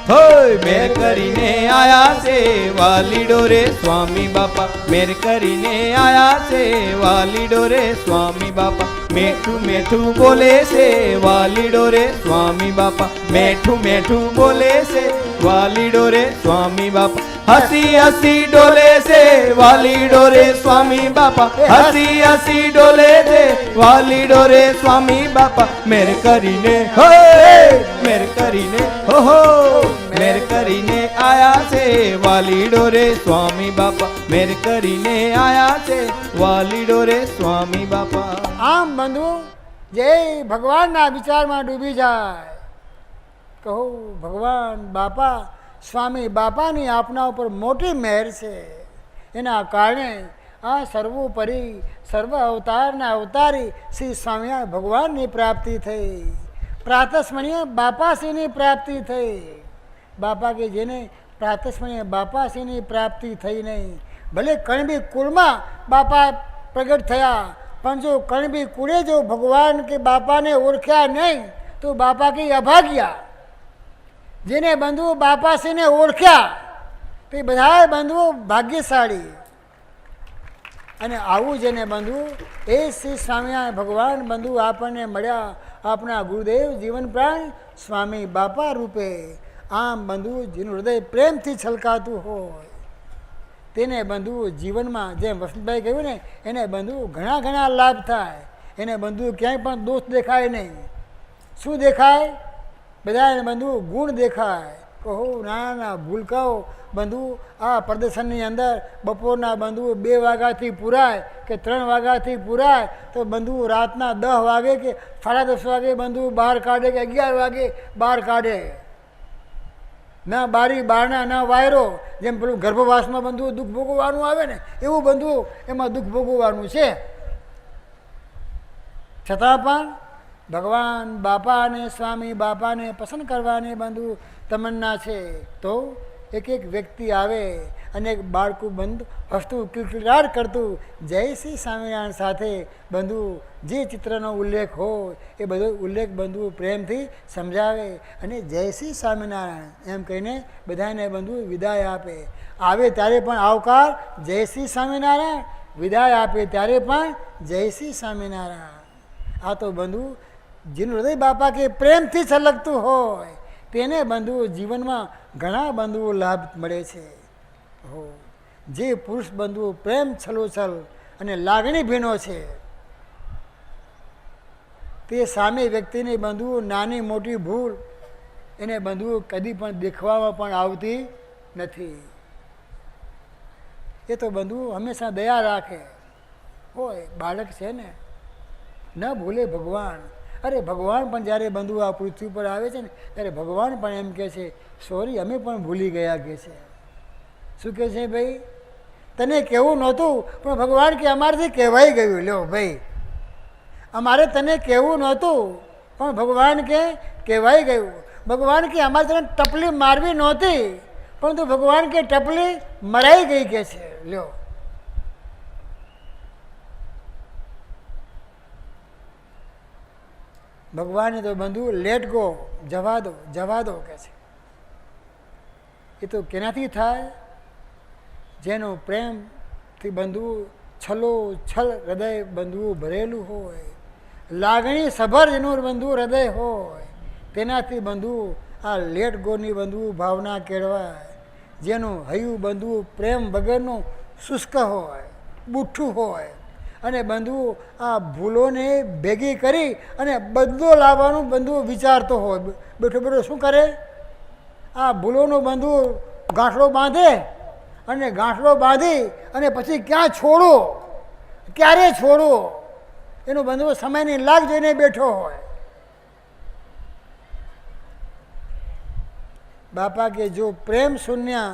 [SPEAKER 2] હોય મેર કરીને આયા છે વાલીડો રે સ્વામી બાપા મેર કરીને આયા છે વાલીડો રે સ્વામી બાપા મેઠું મેઠું બોલે છે વાલીડો રે સ્વામી બાપા મેઠું મેઠું બોલે છે વાલીડો રે સ્વામી બાપા હસી હસી ડોલે છે વાલીડો રે સ્વામી બાપા હસી હસી ડોલે છે વાલીડો રે સ્વામી બાપા મેર કરીને હો મેર કરીને હો મેર કરીને આયા છે વાલીડો રે સ્વામી બાપા મેર કરીને આયા છે વાલીડો રે સ્વામી બાપા
[SPEAKER 3] આમ બંધુ જે ભગવાનના વિચારમાં ડૂબી જાય કહો ભગવાન બાપા સ્વામી બાપાની આપના ઉપર મોટી મહેર છે એના કારણે આ સર્વોપરી સર્વ અવતારના અવતારી શ્રી સ્વામિનારાયણ ભગવાનની પ્રાપ્તિ થઈ પ્રાતસ્મરણીય બાપાશ્રીની પ્રાપ્તિ થઈ બાપા કે જેને પ્રાતસ્મરણીય બાપાશ્રીની પ્રાપ્તિ થઈ નહીં ભલે કણબી કુળમાં બાપા પ્રગટ થયા પણ જો કણબી કુળે જો ભગવાન કે બાપાને ઓળખ્યા નહીં તો બાપા કે અભાગ્યા જેને બંધુઓ બાપાશ્રીને ઓળખ્યા તે બધા બંધુઓ ભાગ્યશાળી અને આવું જેને બંધુ એ શ્રી સ્વામિનારાયણ ભગવાન બંધુ આપણને મળ્યા આપણા ગુરુદેવ જીવન પ્રાણ સ્વામી બાપા રૂપે આમ બંધુ જેનું હૃદય પ્રેમથી છલકાતું હોય તેને બંધુ જીવનમાં જેમ વસંતભાઈ કહ્યું ને એને બંધુ ઘણા ઘણા લાભ થાય એને બંધુ ક્યાંય પણ દોષ દેખાય નહીં શું દેખાય બધાને બંધુ ગુણ દેખાય કહો નાના ભૂલકાઓ બંધુ આ પ્રદર્શનની અંદર બપોરના બંધુ 2 વાગ્યાથી પૂરાય કે 3 વાગ્યાથી પૂરાય તો બંધુ રાતના 10 વાગે કે 10:30 વાગે બંધુ બહાર કાઢે કે 11 વાગે બહાર કાઢે ના બારી બારણા ના વાયરો જેમ પેલું ગર્ભવાસમાં બંધુ દુઃખ ભોગવવાનું આવે ને એવું બંધુ એમાં દુઃખ ભોગવવાનું છે છતાં પણ ભગવાન બાપા અને સ્વામી બાપાને પસંદ કરવાની બંધુ તમન્ના છે તો એક એક વ્યક્તિ આવે અને એક બાળકું બંધ હસતું કિલકિલાટ કરતું જય શ્રી સ્વામિનારાયણ સાથે બંધુ જે ચિત્રનો ઉલ્લેખ હોય એ બધો ઉલ્લેખ બંધુ પ્રેમથી સમજાવે અને જય શ્રી સ્વામિનારાયણ એમ કહીને બધાને બંધુ વિદાય આપે આવે ત્યારે પણ આવકાર જય શ્રી સ્વામિનારાયણ વિદાય આપે ત્યારે પણ જય શ્રી સ્વામિનારાયણ આ તો બંધુ જેનું હૃદય બાપા કે પ્રેમથી છલકતું હોય તેને બંધુઓ જીવનમાં ઘણા બંધુઓ લાભ મળે છે હો જે પુરુષ બંધુઓ પ્રેમ છલોછલ અને લાગણી ભીનો છે તે સામે વ્યક્તિની બંધુઓ નાની મોટી ભૂલ એને બંધુઓ કદી પણ દેખવામાં પણ આવતી નથી એ તો બંધુઓ હંમેશા દયા રાખે હોય બાળક છે ને ન ભૂલે ભગવાન અરે ભગવાન પણ જ્યારે બંધુ આ પૃથ્વી પર આવે છે ને ત્યારે ભગવાન પણ એમ કહે છે સોરી અમે પણ ભૂલી ગયા કહે છે શું કહે છે ભાઈ તને કહેવું નહોતું પણ ભગવાન કે અમારેથી કહેવાઈ ગયું લ્યો ભાઈ અમારે તને કહેવું નહોતું પણ ભગવાન કે કહેવાઈ ગયું ભગવાન કે અમારે તને ટપલી મારવી નહોતી પરંતુ ભગવાન કે ટપલી મરાઈ ગઈ કહે છે લ્યો ભગવાને તો બંધુ લેટ ગો જવા દો કહે છે એ તો કેનાથી થાય જેનો પ્રેમથી બંધુ છલો છલ હૃદય બંધુઓ ભરેલું હોય લાગણી સભર જેનું બંધુ હૃદય હોય તેનાથી બંધુ આ લેટ ગોની બંધુ ભાવના કેળવાય જેનું હૈયું બંધુ પ્રેમ વગરનું શુષ્ક હોય બુઠ્ઠું હોય અને બંધુ આ ભૂલોને ભેગી કરી અને બદલો લાવવાનું બંધુ વિચારતો હોય બેઠો બેઠો શું કરે આ ભૂલોનો બંધુ ગાંઠલો બાંધે અને ગાંઠલો બાંધી અને પછી ક્યાં છોડો ક્યારે છોડો એનો બંધુ સમયની લાગ જોઈને બેઠો હોય બાપા કે જો પ્રેમ શૂન્ય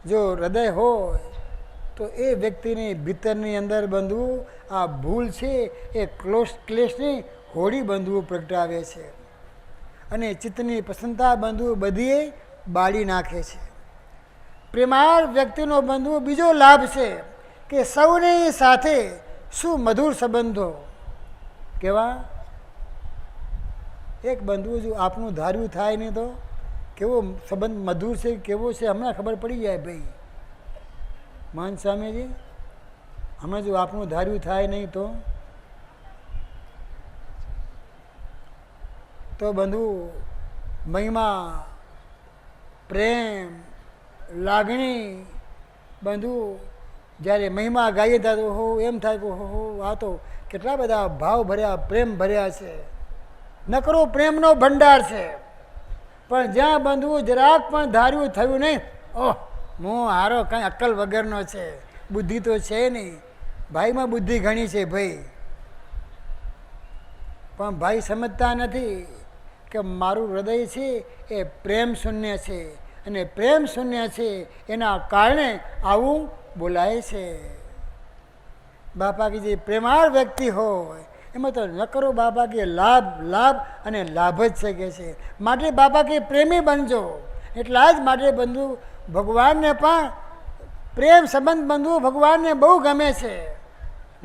[SPEAKER 3] જો હૃદય હોય તો એ વ્યક્તિની ભીતરની અંદર બંધુ આ ભૂલ છે એ ક્લેશની હોળી બંધુઓ પ્રગટાવે છે અને ચિત્તની પ્રસન્નતા બંધુ બધીએ બાળી નાખે છે પ્રેમાળ વ્યક્તિનો બંધુ બીજો લાભ છે કે સૌની સાથે શું મધુર સંબંધો કેવા એક બંધુ જો આપનું ધાર્યું થાય નહીં તો કેવો સંબંધ મધુર છે કેવો છે હમણાં ખબર પડી જાય ભાઈ. મહંત સ્વામીજી હમણાં જો આપણું ધાર્યું થાય નહીં તો બંધુ મહિમા પ્રેમ લાગણી બંધુ જ્યારે મહિમા ગાઈએ ત્યારે ઓહો એમ થાય કે ઓહો આ તો કેટલા બધા ભાવ ભર્યા પ્રેમ ભર્યા છે. નકરો પ્રેમનો ભંડાર છે. પણ જ્યાં બંધુ જરાક પણ ધાર્યું થયું નહીં, ઓહ હું હારો કાંઈ અક્કલ વગરનો છે, બુદ્ધિ તો છે નહીં. ભાઈમાં બુદ્ધિ ઘણી છે ભાઈ, પણ ભાઈ સમજતા નથી કે મારું હૃદય છે એ પ્રેમ શૂન્ય છે, અને પ્રેમ શૂન્ય છે એના કારણે આવું બોલાય છે. બાપા કે જે પ્રેમાળ વ્યક્તિ હોય એમાં તો ન કરો બાપા કે લાભ લાભ અને લાભ જ શકે છે. માટે બાપા કે પ્રેમી બનજો. એટલા જ માટે બંધુ ભગવાનને પણ પ્રેમ સંબંધ બંધુ ભગવાનને બહુ ગમે છે.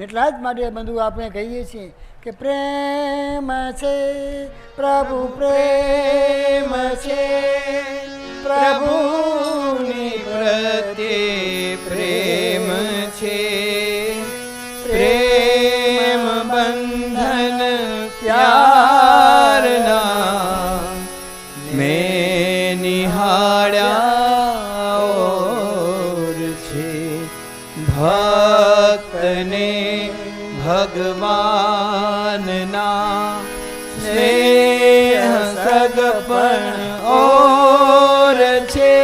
[SPEAKER 3] એટલા જ માટે બંધુ આપણે કહીએ છીએ કે પ્રેમ છે પ્રભુ પ્રેમ છે,
[SPEAKER 2] પ્રભુની પ્રત્યે પ્રેમ છે. પ્રેમ બંધન પ્યારના મેં નિહાળ્યા ઓર છે. ભક્તને ભગવાનના સ્નેહ સગપણ ઓર છે.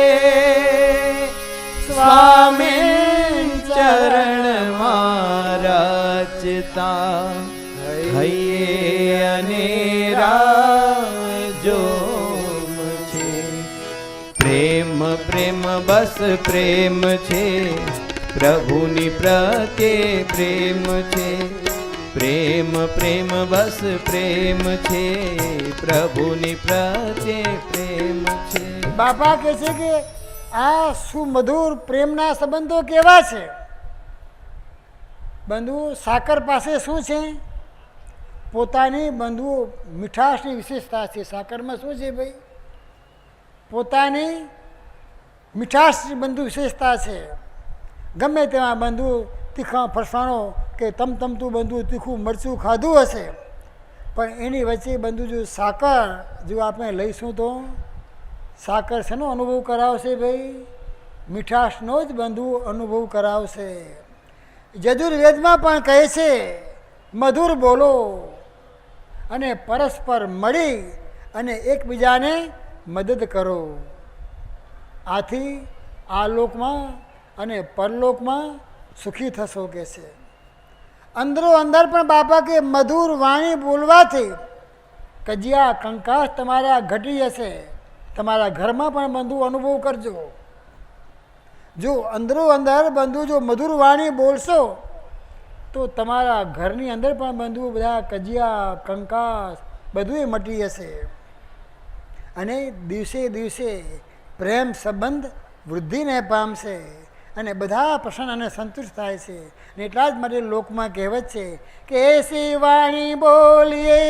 [SPEAKER 2] સ્વામી ચરણ રચતા હૈયે અનેરા જોમ છે. પ્રેમ પ્રેમ બસ પ્રેમ છે, પ્રભુની પ્રત્યે પ્રેમ છે. પ્રેમ પ્રેમ બસ પ્રેમ છે, પ્રભુની પ્રત્યે પ્રેમ છે.
[SPEAKER 3] બાપા કહે છે કે આ સુમધુર પ્રેમના સંબંધો કેવા છે બંધુ. સાકર પાસે શું છે? પોતાની બંધુ મીઠાશની વિશેષતા છે. સાકરમાં શું છે ભાઈ? પોતાની મીઠાશની બંધુ વિશેષતા છે. ગમે તેમાં બંધુ તીખા ફરસાણો કે તમતમતું બંધુ તીખું મરચું ખાધું હશે, પણ એની વચ્ચે બંધુ જો સાકર જો આપણે લઈશું તો સાકર શેનો અનુભવ કરાવશે ભાઈ? મીઠાશનો જ બંધુ અનુભવ કરાવશે. યજુર્વેદમાં પણ કહે છે મધુર બોલો અને પરસ્પર મળી અને એકબીજાને મદદ કરો. આથી આ લોકમાં અને પરલોકમાં સુખી થશો કે છે. અંદરો અંદર પણ બાપા કે મધુર વાણી બોલવાથી કજિયા કંકાસ તમારા ઘટી જશે. તમારા ઘરમાં પણ બંધુ અનુભવ કરજો. જો અંદરો અંદર બંધુ જો મધુર વાણી બોલશો તો તમારા ઘરની અંદર પણ બંધુ બધા કજિયા કંકાસ બધું મટી જશે, અને દિવસે દિવસે પ્રેમ સંબંધ વૃદ્ધિને પામશે, અને બધા પ્રસન્ન અને સંતુષ્ટ થાય છે. અને એટલા જ માટે લોકમાં કહેવત છે કે એસી વાણી બોલીએ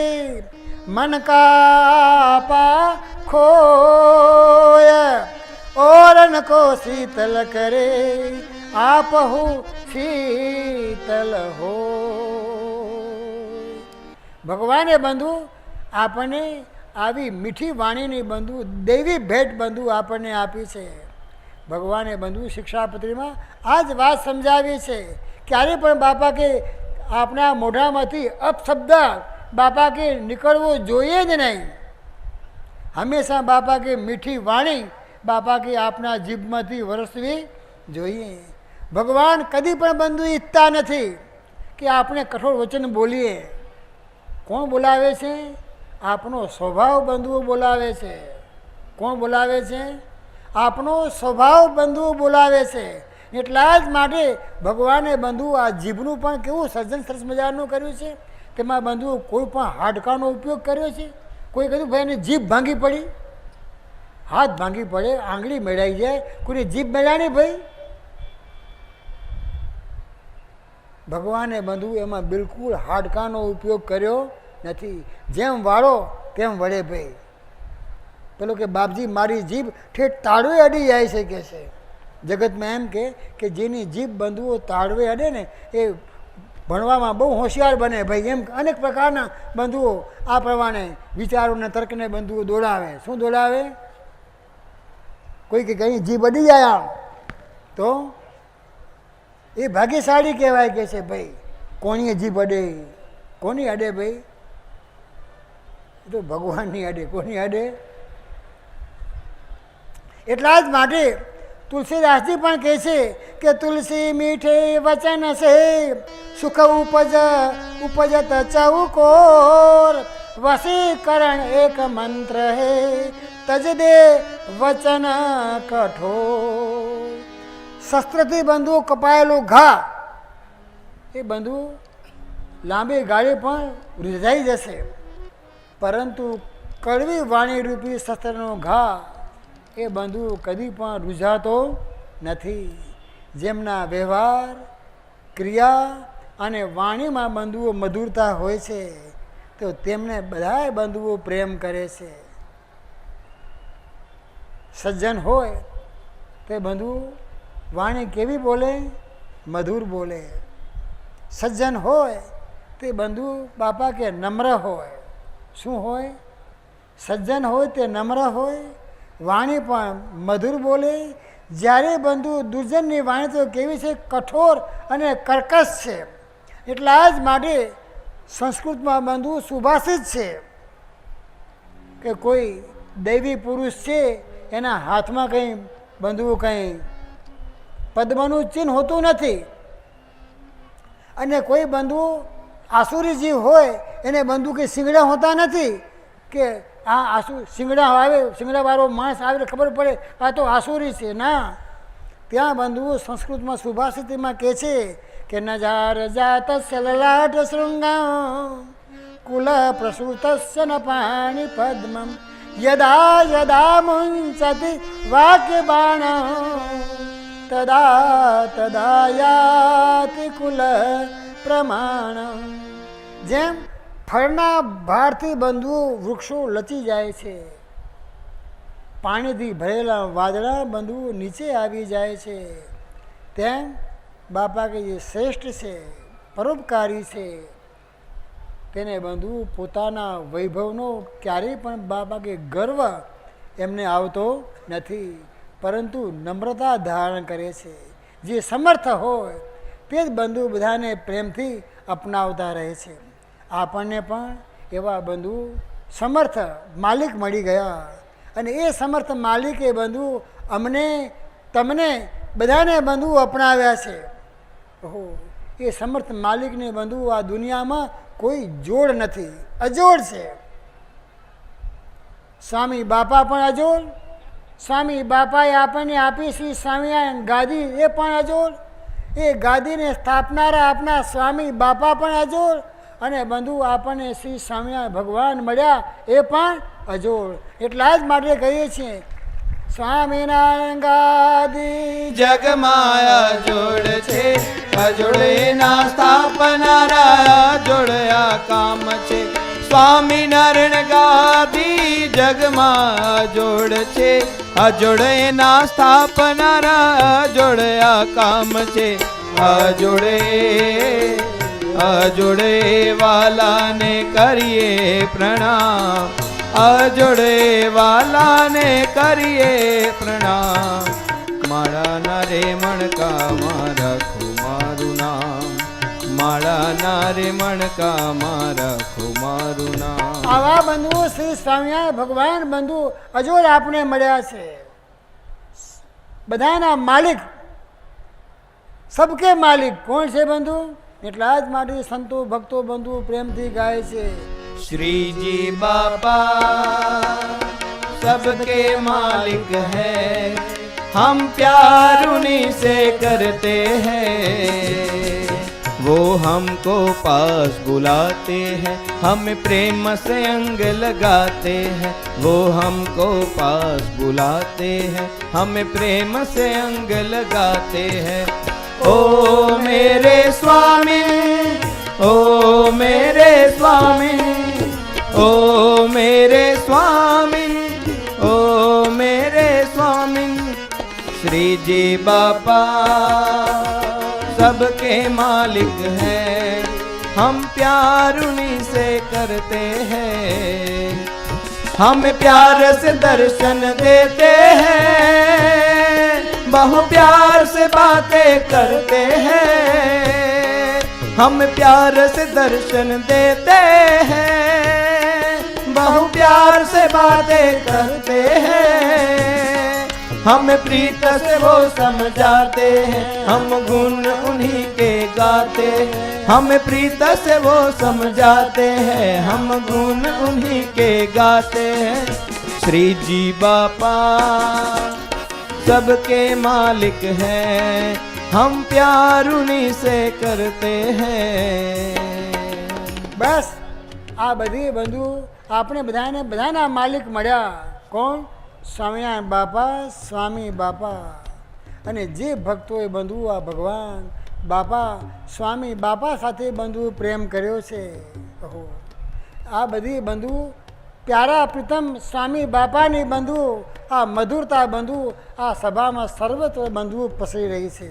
[SPEAKER 3] મન કા પાખોય ઓરન કો શીતલ કરે આપહુ શીતલ હો. ભગવાને બંધુ આપણને આવી મીઠી વાણીની બંધુ દૈવી ભેટ બંધુ આપણને આપી છે. ભગવાને બંધુ શિક્ષાપત્રીમાં આ જ વાત સમજાવી છે. ક્યારે પણ બાપા કે આપણા મોઢામાંથી અપશબ્દ બાપા કે નીકળવો જોઈએ જ નહીં. હંમેશા બાપા કે મીઠી વાણી બાપા કે આપણા જીભમાંથી વરસવી જોઈએ. ભગવાન કદી પણ બંધુ ઈચ્છતા નથી કે આપણે કઠોર વચન બોલીએ. કોણ બોલાવે છે? આપણો સ્વભાવ બંધુઓ બોલાવે છે. કોણ બોલાવે છે? આપણો સ્વભાવ બંધુઓ બોલાવે છે. એટલા જ માટે ભગવાને બંધુ આ જીભનું પણ કેવું સર્જન સરસ મજાનું કર્યું છે. તેમાં બંધુઓ કોઈ પણ હાડકાનો ઉપયોગ કર્યો છે? કોઈ કીધું ભાઈ એની જીભ ભાંગી પડી, હાથ ભાંગી પડે, આંગળી મેળાઈ જાય, કોઈની જીભ મેળાણી ભાઈ? ભગવાને બંધુ એમાં બિલકુલ હાડકાનો ઉપયોગ કર્યો નથી. જેમ વાળો તેમ વળે ભાઈ. પેલો કે બાપજી મારી જીભ ઠેઠ તાળવે અડી જાય છે કે છે. જગતમાં એમ કે જેની જીભ બંધુઓ તાળવે અડે ને એ ભણવામાં બહુ હોશિયાર બને ભાઈ. એમ અનેક પ્રકારના બંધુઓ આ પ્રમાણે વિચારોને તર્કને બંધુઓ દોડાવે. શું દોડાવે? કોઈ કે કંઈ જીભ અડી જાય આમ તો એ ભાગ્યશાળી કહેવાય કે છે ભાઈ. કોની જીભ અડે? કોની અડે ભાઈ? એ તો ભગવાનની અડે. કોની અડે? એટલા જ માટે તુલસીદાસજી પણ કહે છે કે તુલસી મીઠે વચન છે સુખ ઉપજત ચૌકોર વસીકરણ એક મંત્ર હે તજ દે વચન કઠોર. શસ્ત્રથી બંધુ કપાયેલું ઘા એ બંધુ લાંબી ગાડી પણ રૂંધાઈ જશે, પરંતુ કડવી વાણી રૂપી શસ્ત્રનો ઘા એ બંધુ કદી પણ રૂઝાતો નથી. જેમના વ્યવહાર ક્રિયા અને વાણીમાં બંધુઓ મધુરતા હોય છે તો તેમને બધાય બંધુઓ પ્રેમ કરે છે. સજ્જન હોય તે બંધુ વાણી કેવી બોલે? મધુર બોલે. સજ્જન હોય તે બંધુ બાપા કે નમ્ર હોય. શું હોય? સજ્જન હોય તે નમ્ર હોય, વાણી પણ મધુર બોલે. જ્યારે બંધુ દુર્જનની વાણી તો કેવી છે? કઠોર અને કર્કશ છે. એટલા જ માટે સંસ્કૃતમાં બંધુ સુભાષિત છે કે કોઈ દૈવી પુરુષ છે એના હાથમાં કંઈ બંધુ કંઈ પદ્મનું ચિહ્ન હોતું નથી, અને કોઈ બંધુ આસુરી જીવ હોય એને બંધુ કે શિંગડા હોતા નથી કે આ શિંગડા આવે, શિંગડાવાળો માણસ આવે ખબર પડે આ તો આસુરી છે. ના, ત્યાં બંધુઓ સંસ્કૃતમાં સુભાષિતમાં કહે છે કે નજાર જાત લલાટ શૃંગા કુલ પ્રસૂતસ્ય ન પાણી પદ્મમ યદા યદા મુંચતિ વાક્ય બાણ તદા તદા યાતિ કુલ પ્રમાણ. જેમ ફળના ભારથી બંધુઓ વૃક્ષો લચી જાય છે, પાણીથી ભરેલા વાદળા બંધુઓ નીચે આવી જાય છે, તેમ બાપા કે જે શ્રેષ્ઠ છે, પરોપકારી છે, તેને બંધુ પોતાના વૈભવનો ક્યારેય પણ બાપા કે ગર્વ એમને આવતો નથી, પરંતુ નમ્રતા ધારણ કરે છે. જે સમર્થ હોય તે જ બંધુ બધાને પ્રેમથી અપનાવતા રહે છે. આપણને પણ એવા બંધુ સમર્થ માલિક મળી ગયા, અને એ સમર્થ માલિકે બંધુ અમને તમને બધાને બંધુ અપનાવ્યા છે. ઓહો, એ સમર્થ માલિકને બંધુ આ દુનિયામાં કોઈ જોડ નથી, અજોડ છે. સ્વામી બાપા પણ અજોડ. સ્વામી બાપાએ આપણને આપી શ્રી સ્વામિનારાયણ ગાદી, એ પણ અજોડ. એ ગાદીને સ્થાપનારા આપણા સ્વામી બાપા પણ અજોડ, અને બંધુ આપણને શ્રી સ્વામિનારાયણ ભગવાન મળ્યા એ પણ અજોડ. એટલા જ માટે કહીએ છીએ સ્વામિનારાયણ ગાદી
[SPEAKER 2] જગમાં અજોડ છે, અજોડેના સ્થાપનારા જોડયા કામ છે. સ્વામિનારાયણ ગાદી જગમાં અજોડ છે, અજોડેના સ્થાપનારા જોડયા કામ છે. અજોડે વાલાને કરીએ પ્રણામ, અજોડે વાલાને કરીએ પ્રણામ. માળાના રે મણકામાં રાખું મારું નામ, માળાના રે મણકામાં રાખું મારું નામ.
[SPEAKER 3] આવા બંધુઓ શ્રી સ્વામિનારાયણ ભગવાન બંધુ અજોડ આપણે મળ્યા છે. બધાના માલિક, સબકે માલિક કોણ છે બંધુ? એટલા જ માટે સંતો ભક્તો બંધુ પ્રેમથી ગાય છે
[SPEAKER 2] શ્રીજી બાપા सबके मालिक है, हम प्यार उन्हीं से करते हैं, वो हमको पास बुलाते हैं, हमें प्रेम से अंग लगाते हैं, वो हमको पास बुलाते हैं, हमें प्रेम से अंग लगाते हैं. ओ मेरे स्वामी, ओ मेरे स्वामी, ओ मेरे स्वामी, ओ जी बापा सबके मालिक हैं, हम प्यार उन्हीं से करते हैं, हम प्यार से दर्शन देते हैं, बहु प्यार से बातें करते हैं, हम प्यार से दर्शन देते हैं, बहु प्यार से बातें करते हैं, हम प्रीत से वो समझाते हैं, हम गुण उन्हीं के गाते हैं, हम प्रीत से वो समझाते हैं, हम गुण उन्हीं के गाते हैं। श्री जी बापा सबके मालिक हैं, हम प्यार उन्हीं से करते हैं।
[SPEAKER 3] બસ આ બધી બંધુ આપણે બધાના માલિક મળ્યા. કોણ? સ્વામિનારાયણ બાપા, સ્વામી બાપા. અને જે ભક્તોએ બંધુ આ ભગવાન બાપા સ્વામી બાપા સાથે બંધુ પ્રેમ કર્યો છે. ઓહો, આ બધી બંધુ પ્યારા પ્રીતમ સ્વામી બાપાની બંધુ આ મધુરતા બંધુ આ સભામાં સર્વત્ર બંધુ પસરી રહી છે.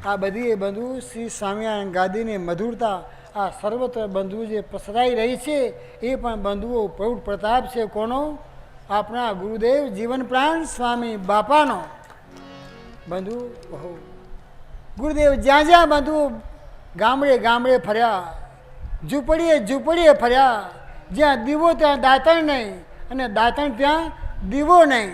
[SPEAKER 3] આ બધી બંધુ શ્રી સ્વામિનારાયણ ગાદીની મધુરતા આ સર્વત્ર બંધુ જે પસરાઈ રહી છે એ પણ બંધુઓ પ્રૌઢ પ્રતાપ છે. કોનો? આપણા ગુરુદેવ જીવન પ્રાણ સ્વામી બાપાનો. બંધુ ઓહો, ગુરુદેવ જ્યાં જ્યાં બંધુ ગામડે ગામડે ફર્યા, ઝૂંપડીએ ફર્યા, જ્યાં દીવો ત્યાં દાંતણ નહીં અને દાંતણ ત્યાં દીવો નહીં.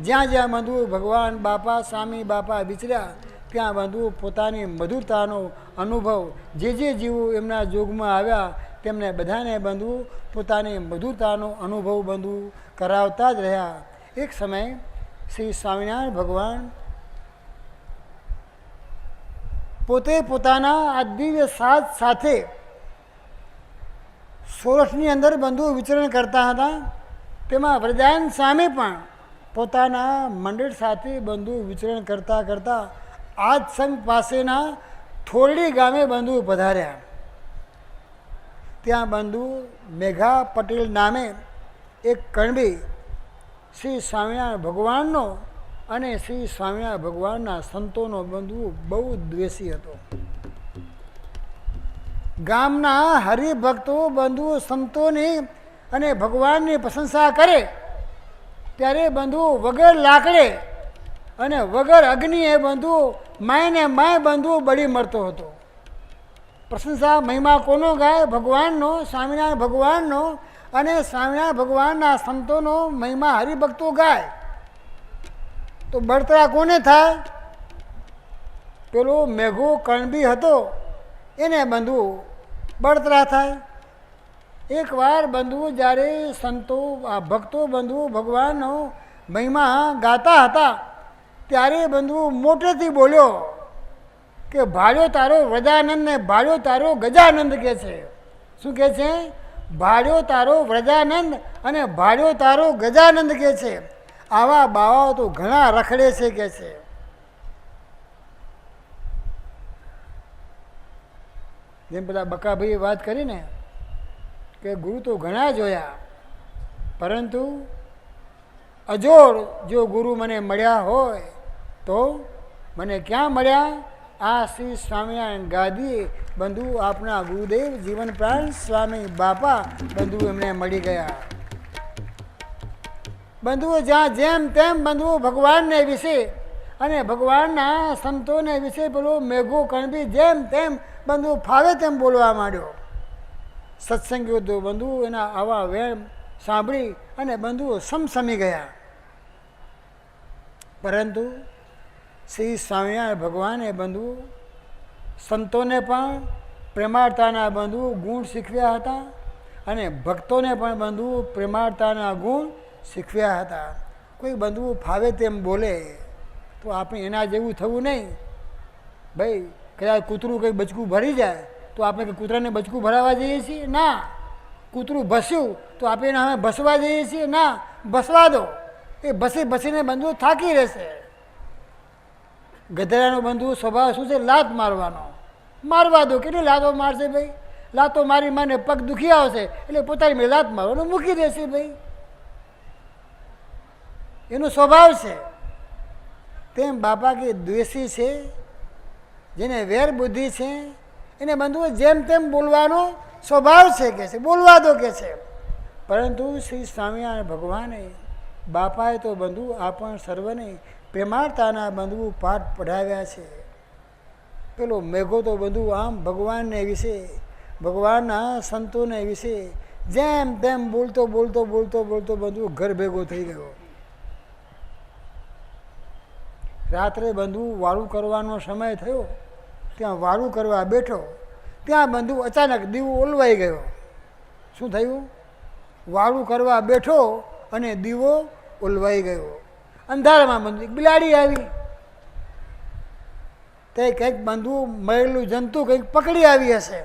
[SPEAKER 3] જ્યાં જ્યાં બંધુ ભગવાન બાપા સ્વામી બાપા વિચર્યા ત્યાં બંધુ પોતાની મધુરતાનો અનુભવ જે જીવો એમના જોગમાં આવ્યા તેમને બધાને બંધુ પોતાની મધુરતાનો અનુભવ બંધુ કરાવતા જ રહ્યા. એક સમય શ્રી સ્વામિનારાયણ ભગવાન પોતે પોતાના આ દિવ્ય સાથ સાથે સોરઠની અંદર બંધુ વિચરણ કરતા હતા. તેમાં વ્રજાન સ્વામી પણ પોતાના મંડળ સાથે બંધુ વિચરણ કરતા કરતા આજ સંઘ પાસેના થોરડી ગામે બંધુ પધાર્યા. ત્યાં બંધુ મેઘા પટેલ નામે એક કણબી શ્રી સ્વામિનારાયણ ભગવાનનો અને શ્રી સ્વામિનારાયણ ભગવાનના સંતોનો બંધુ બહુ દ્વેષી હતો. ગામના હરિભક્તો બંધુ સંતોની અને ભગવાનની પ્રશંસા કરે ત્યારે બંધુ વગર લાકડે અને વગર અગ્નિએ બંધુ માયને માય બંધુ બળી મળતો હતો. પ્રશંસા મહિમા કોનો ગાય? ભગવાનનો, સ્વામિનારાયણ ભગવાનનો અને સ્વામિનારાયણ ભગવાનના સંતોનો મહિમા હરિભક્તો ગાય તો બળતરા કોને થાય? પેલો મેઘો કણબી હતો એને બંધુ બળતરા થાય. એકવાર બંધુ જ્યારે સંતો આ ભક્તો બંધુ ભગવાનનો મહિમા ગાતા હતા ત્યારે બંધુ મોટેથી બોલ્યો કે ભાળ્યો તારો વ્રજાનંદ ને ભાળ્યો તારો ગજાનંદ કે છે. શું કહે છે? ભાળ્યો તારો વ્રજાનંદ અને ભાળ્યો તારો ગજાનંદ કે છે. આવા બાવાઓ તો ઘણા રખડે છે કે છે. જેમ પેલા બકાભાઈએ વાત કરી ને કે ગુરુ તો ઘણા જોયા પરંતુ અજોડ જો ગુરુ મને મળ્યા હોય તો મને ક્યાં મળ્યા? આ શ્રી સ્વામિનારાયણ ગાદી બંધુ આપણા ગુરુદેવ જીવન પ્રાણ સ્વામી બાપા બંધુ એમને મળી ગયા. બંધુઓ જ્યાં જેમ તેમ બંધુઓ ભગવાનને વિશે અને ભગવાનના સંતોને વિશે પેલો મેઘો કણબી જેમ તેમ બંધુ ફાવે તેમ બોલવા માંડ્યો. સત્સંગીઓ તો બંધુ એના આવા વેમ સાંભળી અને બંધુઓ સમસમી ગયા. પરંતુ શ્રી સ્વામિનારાયણ ભગવાને બંધુ સંતોને પણ પ્રેમાળતાના બંધુ ગુણ શીખવ્યા હતા અને ભક્તોને પણ બંધુ પ્રેમાળતાના ગુણ શીખવ્યા હતા. કોઈ બંધુ ફાવે તેમ બોલે તો આપણે એના જેવું થવું નહીં. ભાઈ કદાચ કૂતરું કંઈ બચકું ભરી જાય તો આપણે કંઈ કૂતરાને બચકું ભરાવા જઈએ છીએ? ના. કૂતરું ભસ્યું તો આપણે એના સામે ભસવા જઈએ છીએ? ના. ભસવા દો, એ ભસીને બંધુ થાકી રહેશે. ગધેડાનો બંધુ સ્વભાવ શું છે? લાત મારવાનો. મારવા દો. કેટલી લાતો મારશે ભાઈ? લાતો મારી માને પગ દુખી આવશે એટલે પોતાની મેં લાત મારવાનું મૂકી દેશે ભાઈ. એનો સ્વભાવ છે. તેમ બાપા કે દ્વેષી છે, જેને વેર બુદ્ધિ છે, એને બંધુઓ જેમ તેમ બોલવાનો સ્વભાવ છે કે છે, બોલવા દો કે છે. પરંતુ શ્રી સ્વામિનારાયણ ભગવાને બાપાએ તો બંધુ આપણ સર્વને પ્રેમાળતાના બંધુ પાઠ પઢાવ્યા છે. પેલો મેઘો તો બંધુ આમ ભગવાનને વિશે, ભગવાનના સંતોને વિશે જેમ તેમ બોલતો બોલતો બોલતો બોલતો બંધુ ઘર ભેગો થઈ ગયો. રાત્રે બંધુ વાળું કરવાનો સમય થયો, ત્યાં વાળું કરવા બેઠો, ત્યાં બંધુ અચાનક દીવો ઓલવાઈ ગયો. શું થયું? વાળું કરવા બેઠો અને દીવો ઓલવાઈ ગયો. અંધારામાં બંધુ એક બિલાડી આવી, તે કંઈક બંધુ મરેલું જંતુ કંઈક પકડી આવી હશે.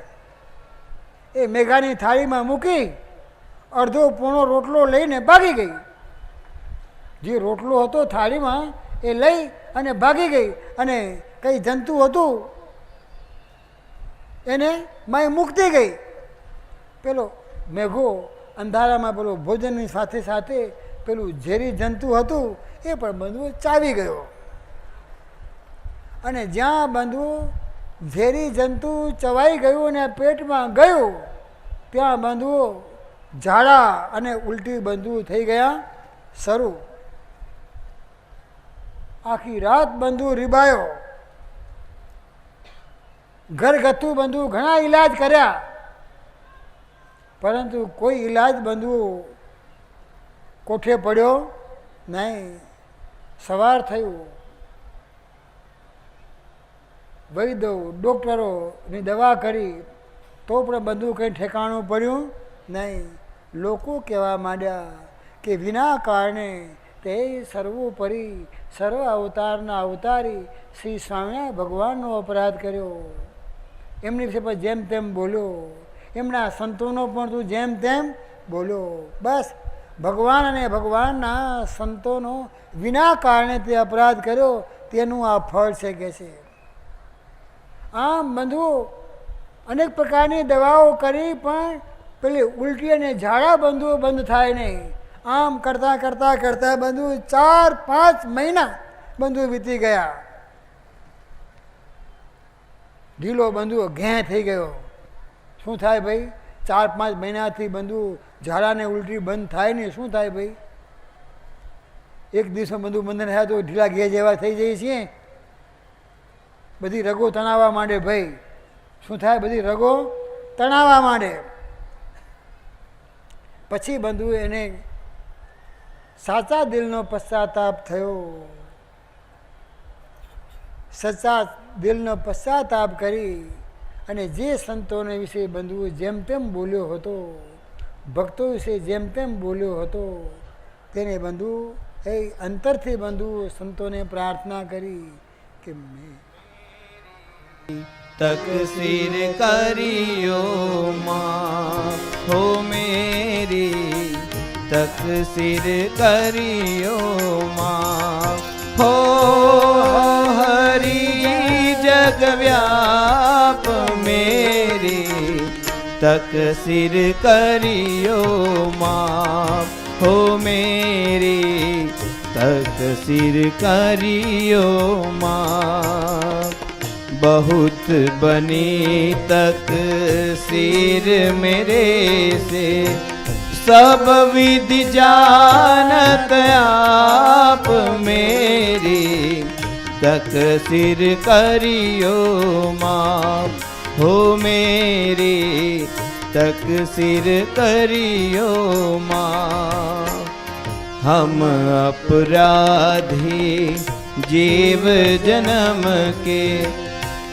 [SPEAKER 3] એ મેઘાની થાળીમાં મૂકી અડધો પોણો રોટલો લઈને ભાગી ગઈ. જે રોટલો હતો થાળીમાં એ લઈ અને ભાગી ગઈ, અને કંઈ જંતુ હતું એને માય મૂકતી ગઈ. પેલો મેઘો અંધારામાં પેલો ભોજનની સાથે સાથે પેલું ઝેરી જંતુ હતું એ પણ બંધુ ચાવી ગયો. અને જ્યાં બંધુ ઝેરી જંતુ ચવાઈ ગયું અને પેટમાં ગયું, ત્યાં બંધુઓ ઝાડા અને ઉલટી બંધુ થઈ ગયા શરૂ. આખી રાત બંધુ રીબાયો. ઘરગથ્થુ બંધુ ઘણા ઈલાજ કર્યા, પરંતુ કોઈ ઈલાજ બંધુ કોઠે પડ્યો નહીં. સવાર થયું, વૈદ્યો ડૉક્ટરોની દવા કરી તો પણ બંધુ કંઈ ઠેકાણું પડ્યું નહીં. લોકો કહેવા માંડ્યા કે વિના કારણે તે સર્વોપરી સર્વ અવતારના અવતારી શ્રી સ્વામિનારાયણ ભગવાનનો અપરાધ કર્યો. એમની વિશે પણ જેમ તેમ બોલ્યો, એમના સંતોનો પણ તું જેમ તેમ બોલ્યો. બસ ભગવાન અને ભગવાનના સંતોનો વિના કારણે તે અપરાધ કર્યો, તેનું આ ફળ છે કે છે. આમ બંધુ અનેક પ્રકારની દવાઓ કરી પણ પેલી ઉલટી અને ઝાડા બંધુઓ બંધ થાય નહીં. આમ કરતાં કરતાં કરતાં બંધુ 4-5 મહિના બંધુ વીતી ગયા. ઢીલો બંધુ ઘેં થઈ ગયો. શું થાય ભાઈ? 4-5 મહિનાથી બંધુ ઝાડાને ઉલટી બંધ થાય નહીં, શું થાય ભાઈ? એક દિવસમાં બંધુ બંધન થયા તો ઢીલા ઘે જેવા થઈ જઈએ છીએ. બધી રગો તણાવવા માંડે ભાઈ. શું થાય? બધી રગો તણાવવા માંડે. પછી બંધુ એને સાચા દિલનો પશ્ચાતાપ થયો. સચ્ચા દિલનો પશ્ચાતાપ કરી અને જે સંતોને વિશે બંધુ જેમ તેમ બોલ્યો હતો, ભક્તો વિશે જેમ તેમ બોલ્યો હતો, તેને બંધુ એ અંતરથી બંધુ સંતોને પ્રાર્થના કરી કે મેં
[SPEAKER 2] તકસીર કરિયો માં હો મેરી, તકસીર કરિયો માં હો હરી જગવ્યાપ મેરી, તકસીર કરિયો માં હો મેરી, તકસીર કરિયો માં. बहुत बनी तकसीर मेरे से, सब विधि जानत आप मेरी, तकसीर करियो माँ हो मेरी, तकसीर करियो माँ. हम अपराधी जीव जन्म के,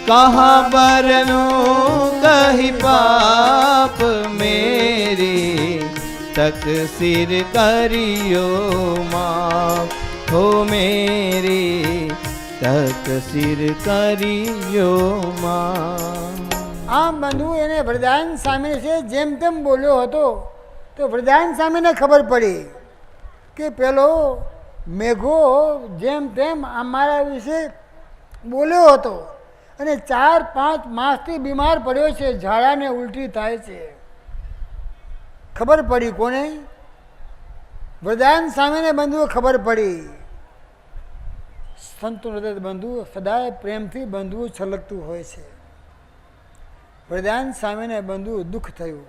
[SPEAKER 2] कहाँ बरनो कही पाप मेरी, तकसीर करियो माँ हो मेरी, तकसीर करियो माँ.
[SPEAKER 3] આમ બંધુ એને વરદાન સ્વામી છે જેમ તેમ બોલ્યો હતો તો વરદાન સ્વામીને ખબર પડી કે પેલો મેઘો જેમ તેમ અમારા વિશે બોલ્યો હતો અને 4-5 માસથી બીમાર પડ્યો છે, ઝાડાને ઉલટી થાય છે. ખબર પડી કોને? વરદાન સ્વામીને બંધુઓ ખબર પડી સંતો હૃદય બંધુ સદાય પ્રેમથી બંધુઓ છલકતું હોય છે. વરદાન સ્વામીને બંધુ દુઃખ થયું,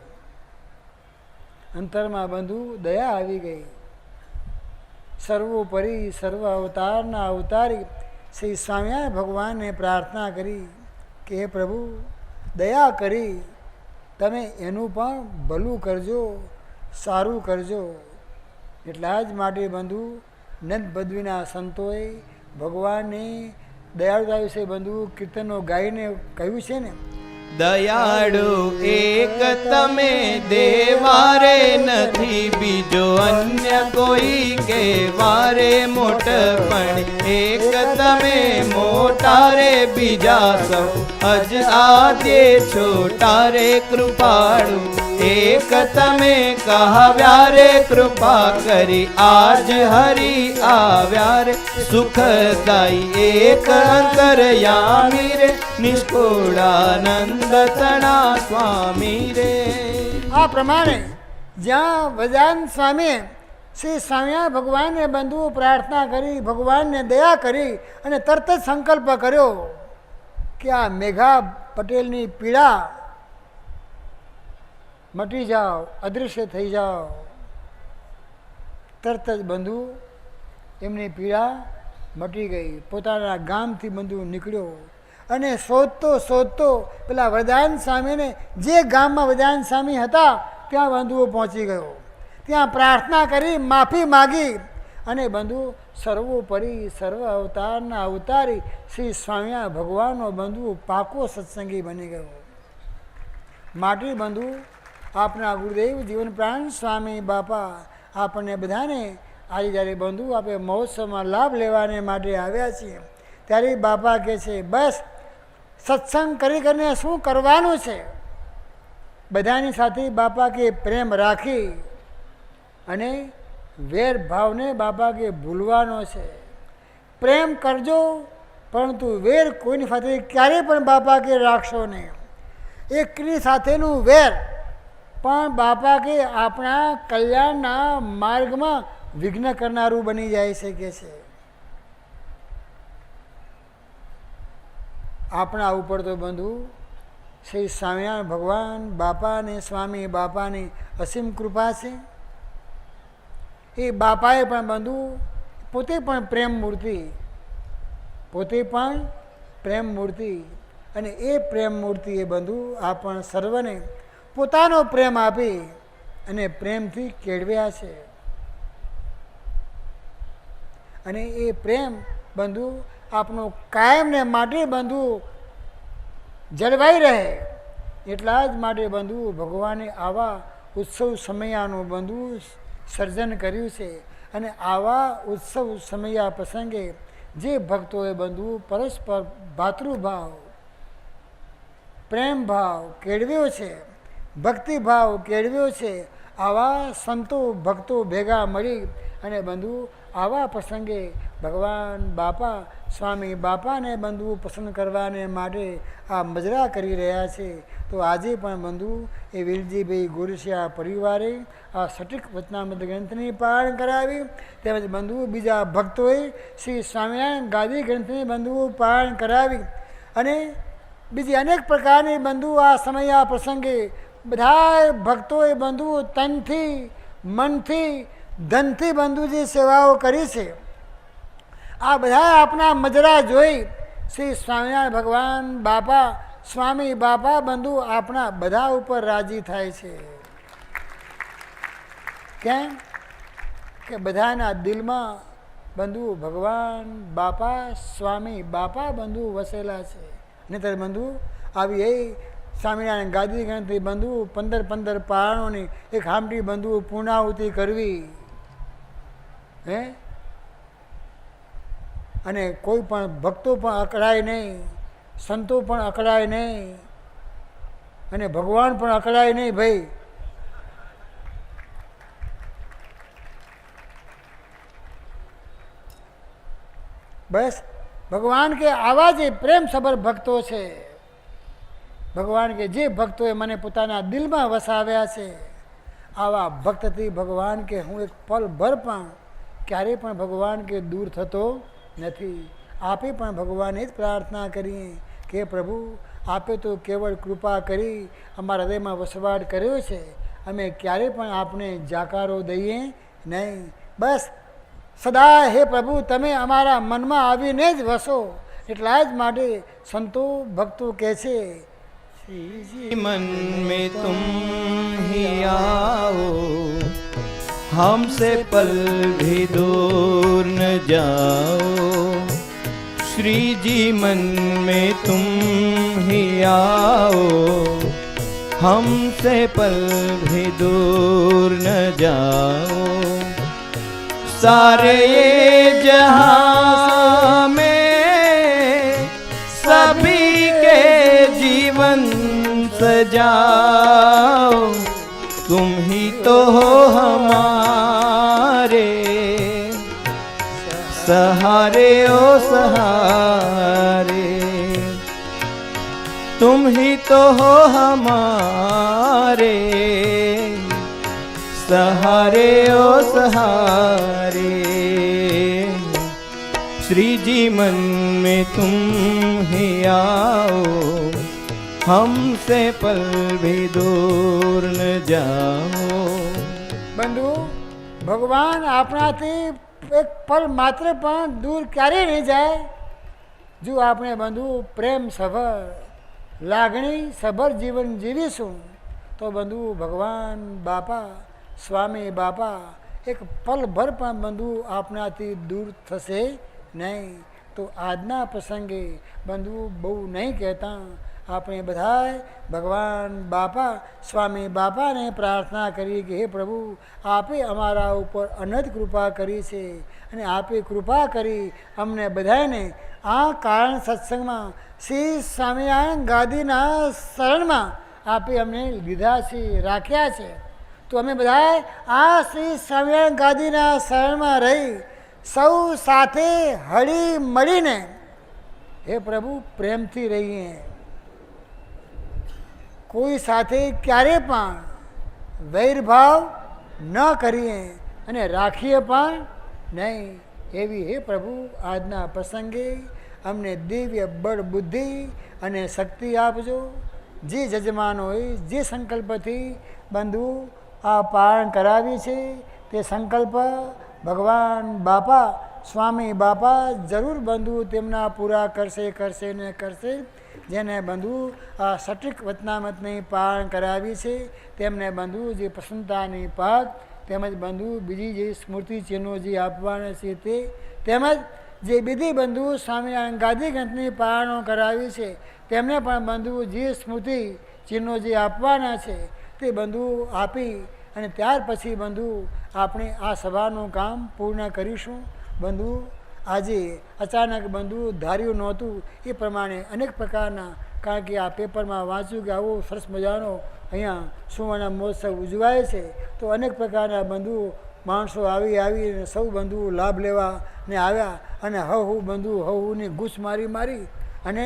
[SPEAKER 3] અંતરમાં બંધુ દયા આવી ગઈ. સર્વોપરી સર્વ અવતારના અવતારી શ્રી સ્વામિનારાયણ ભગવાનને પ્રાર્થના કરી કે હે પ્રભુ દયા કરી તમે એનું પણ ભલું કરજો, સારું કરજો. એટલા જ માટે બંધુ નંદ બદ્રીના સંતોએ ભગવાનની દયાળુતા વિશે બંધુ કીર્તનો ગાઈને કહ્યું છે ને,
[SPEAKER 2] દયાળુ એક તમે દેવારે નથી બીજો અન્ય કોઈ કે વારે મોટપણ એક તમે મોટા રે બીજા સૌ અજ આદ્ય છોટા રે કૃપાળુ એક તમે કહવ્યા રે કૃપા કરી આજ હરી આવ્યા રે સુખદાયી એક અંતરયામી રે નિષ્કુળાનંદ તણા સ્વામી રે.
[SPEAKER 3] આ પ્રમાણે જ્યાં વરદાન સ્વામીએ શ્રી સ્વામિનારાયણ ભગવાનને બંધુઓ પ્રાર્થના કરી, ભગવાનને દયા કરી અને તરત જ સંકલ્પ કર્યો કે આ મેઘા પટેલની પીડા મટી જાઓ, અદૃશ્ય થઈ જાઓ. તરત જ બંધુ એમની પીડા મટી ગઈ. પોતાના ગામથી બંધુ નીકળ્યો અને શોધતો શોધતો પેલા વરદાન સ્વામીને જે ગામમાં વરદાન સ્વામી હતા ત્યાં બંધુઓ પહોંચી ગયો. ત્યાં પ્રાર્થના કરી, માફી માગી અને બંધુ સર્વોપરી સર્વ અવતારના અવતારી શ્રી સ્વામિનારાયણ ભગવાનનો બંધુ પાકો સત્સંગી બની ગયો. માટે બંધુ આપના ગુરુદેવ જીવન પ્રાણ સ્વામી બાપા આપણને બધાને આજે જ્યારે બંધુ આપણે મહોત્સવમાં લાભ લેવાને માટે આવ્યા છીએ ત્યારે બાપા કહે છે બસ સત્સંગ કરી કરીને શું કરવાનું છે, બધાની સાથે બાપા કે પ્રેમ રાખી અને વેર ભાવને બાપા કે ભૂલવાનો છે. પ્રેમ કરજો પરંતુ વેર કોઈની સાથે ક્યારેય પણ બાપા કે રાખશો નહીં. એકની સાથેનું વેર પણ બાપા કે આપણા કલ્યાણના માર્ગમાં વિઘ્ન કરનારું બની જાય શકે છે. આપણા ઉપર તો બંધુ શ્રી સ્વામિનારાયણ ભગવાન બાપા અને સ્વામી બાપાની અસીમ કૃપા છે. એ બાપાએ પણ બંધુ પોતે પણ પ્રેમ મૂર્તિ, પોતે પણ પ્રેમ મૂર્તિ અને એ પ્રેમ મૂર્તિએ બંધુ આપણ સર્વને પોતાનો પ્રેમ આપી અને પ્રેમથી કેળવ્યા છે. અને એ પ્રેમ બંધુ આપણો કાયમને માટે બંધુ જળવાઈ રહે એટલા જ માટે બંધુ ભગવાને આવા ઉત્સવ સમયાનું બંધુ સર્જન કર્યું છે. અને આવા ઉત્સવ સમયા પ્રસંગે જે ભક્તોએ બંધુ પરસ્પર ભાતૃભાવ પ્રેમ ભાવ કેળવ્યો છે, ભક્તિભાવ કેળવ્યો છે, આવા સંતો ભક્તો ભેગા મળી અને બંધુ આવા પ્રસંગે ભગવાન બાપા સ્વામી બાપાને બંધુ પસંદ કરવાને માટે આ મજરા કરી રહ્યા છે. તો આજે પણ બંધુ એ વિલજીભાઈ ગોરસિયા પરિવારે આ સટીક વચનામૃત ગ્રંથની પારણ કરાવી, તેમજ બંધુ બીજા ભક્તોએ શ્રી સ્વામિનારાયણ ગાદી ગ્રંથની બંધુઓ પારણ કરાવી અને બીજી અનેક પ્રકારની બંધુ આ સમય આ પ્રસંગે બધા ભક્તોએ બંધુઓ તનથી મનથી ધનથી બંધુ જે સેવાઓ કરી છે. આ બધા આપણા મજરા જોઈ શ્રી સ્વામિનારાયણ ભગવાન બાપા સ્વામી બાપા બંધુ આપણા બધા ઉપર રાજી થાય છે. કેમ કે બધાના દિલમાં બંધુ ભગવાન બાપા સ્વામી બાપા બંધુ વસેલા છે. નહીતર બંધુ આવી એ સ્વામિનારાયણ ગાદી ગ્રંથથી બંધુ 15 પારણોની એક હામટી બંધુ પૂર્ણાહુતિ કરવી હે, અને કોઈ પણ ભક્તો પણ અકળાય નહીં, સંતો પણ અકળાય નહીં અને ભગવાન પણ અકળાય નહીં. ભાઈ બસ ભગવાન કે આવા જે પ્રેમ સભર ભક્તો છે, ભગવાન કે જે ભક્તોએ મને પોતાના દિલમાં વસાવ્યા છે આવા ભક્તથી ભગવાન કે હું એક પલ ભર પણ ક્યારેય પણ ભગવાન કે દૂર થતો નથી. આપે પણ ભગવાને જ પ્રાર્થના કરીએ કે પ્રભુ આપે તો કેવળ કૃપા કરી અમારા હૃદયમાં વસવાટ કર્યો છે, અમે ક્યારેય પણ આપને જાકારો દઈએ નહીં. બસ સદા હે પ્રભુ તમે અમારા મનમાં આવીને જ વસો. એટલા જ માટે સંતો ભક્તો કહે છે શ્રીજી
[SPEAKER 2] मन में तुम ही आओ, हमसे पल भी दूर न जाओ. श्री जी मन में तुम ही आओ, हमसे पल भी दूर न जाओ. सारे ये जहां में सभी के जीवन सजाओ. तुम ही तो हो हमारे सहारे ओ सहारे. तुम ही तो हो हमारे सहारे ओ सहारे. श्री जी मन में तुम ही आओ, हमसे पल भी दूर न जाओ.
[SPEAKER 3] બંધુ ભગવાન આપણાથી એક પલ માત્ર પણ દૂર ક્યારેય નહીં જાય. જો આપણે બંધુ પ્રેમ સભર લાગણી સભર જીવન જીવીશું તો બંધુ ભગવાન બાપા સ્વામી બાપા એક પલભર પણ બંધુ આપણાથી દૂર થશે નહીં. તો આજના પ્રસંગે બંધુ બહુ નહીં કહેતા, આપણે બધાએ ભગવાન બાપા સ્વામી બાપાને પ્રાર્થના કરી કે હે પ્રભુ આપે અમારા ઉપર અનંત કૃપા કરી છે અને આપે કૃપા કરી અમને બધાને આ કારણ સત્સંગમાં શ્રી સ્વામિનારાયણ ગાદીના શરણમાં આપે અમને લીધા છે રાખ્યા છે. તો અમે બધાએ આ શ્રી સ્વામિનારાયણ ગાદીના શરણમાં રહી સૌ સાથે હળી મળીને હે પ્રભુ પ્રેમથી રહીએ. કોઈ સાથે ક્યારે પણ વૈરભાવ ન કરીએ અને રાખીએ પણ નહીં. એવી હે પ્રભુ આજના પ્રસંગે અમને દિવ્ય બળ બુદ્ધિ અને શક્તિ આપજો. જે જજમાનોએ જે સંકલ્પથી બંધુ આ પારણ કરાવી છે તે સંકલ્પ ભગવાન બાપા સ્વામી બાપા જરૂર બંધુ તેમના પૂરા કરશે ને કરશે. જેને બંધુ આ સટીક વચનામતની પારણ કરાવી છે તેમને બંધુ જે પ્રસન્નતાની પાક તેમજ બંધુ બીજી જે સ્મૃતિ ચિહ્નો જે આપવાના છે તે તેમજ જે બીજી બંધુ સ્વામિનારાયણ ગાદી ગ્રંથની પારણો કરાવી છે તેમને પણ બંધુ જે સ્મૃતિ ચિહ્નો જે આપવાના છે તે બંધુ આપી અને ત્યાર પછી બંધુ આપણે આ સભાનું કામ પૂર્ણ કરીશું. બંધુ આજે અચાનક બંધુ ધાર્યું નહોતું એ પ્રમાણે અનેક પ્રકારના, કારણ કે આ પેપરમાં વાંચ્યું કે આવો સરસ મજાનો અહીંયા સુવર્ણ મહોત્સવ ઉજવાય છે તો અનેક પ્રકારના બંધુ માણસો આવીને સૌ બંધુ લાભ લેવા ને આવ્યા અને હવુ બંધુ હવુની ગૂંચ મારી અને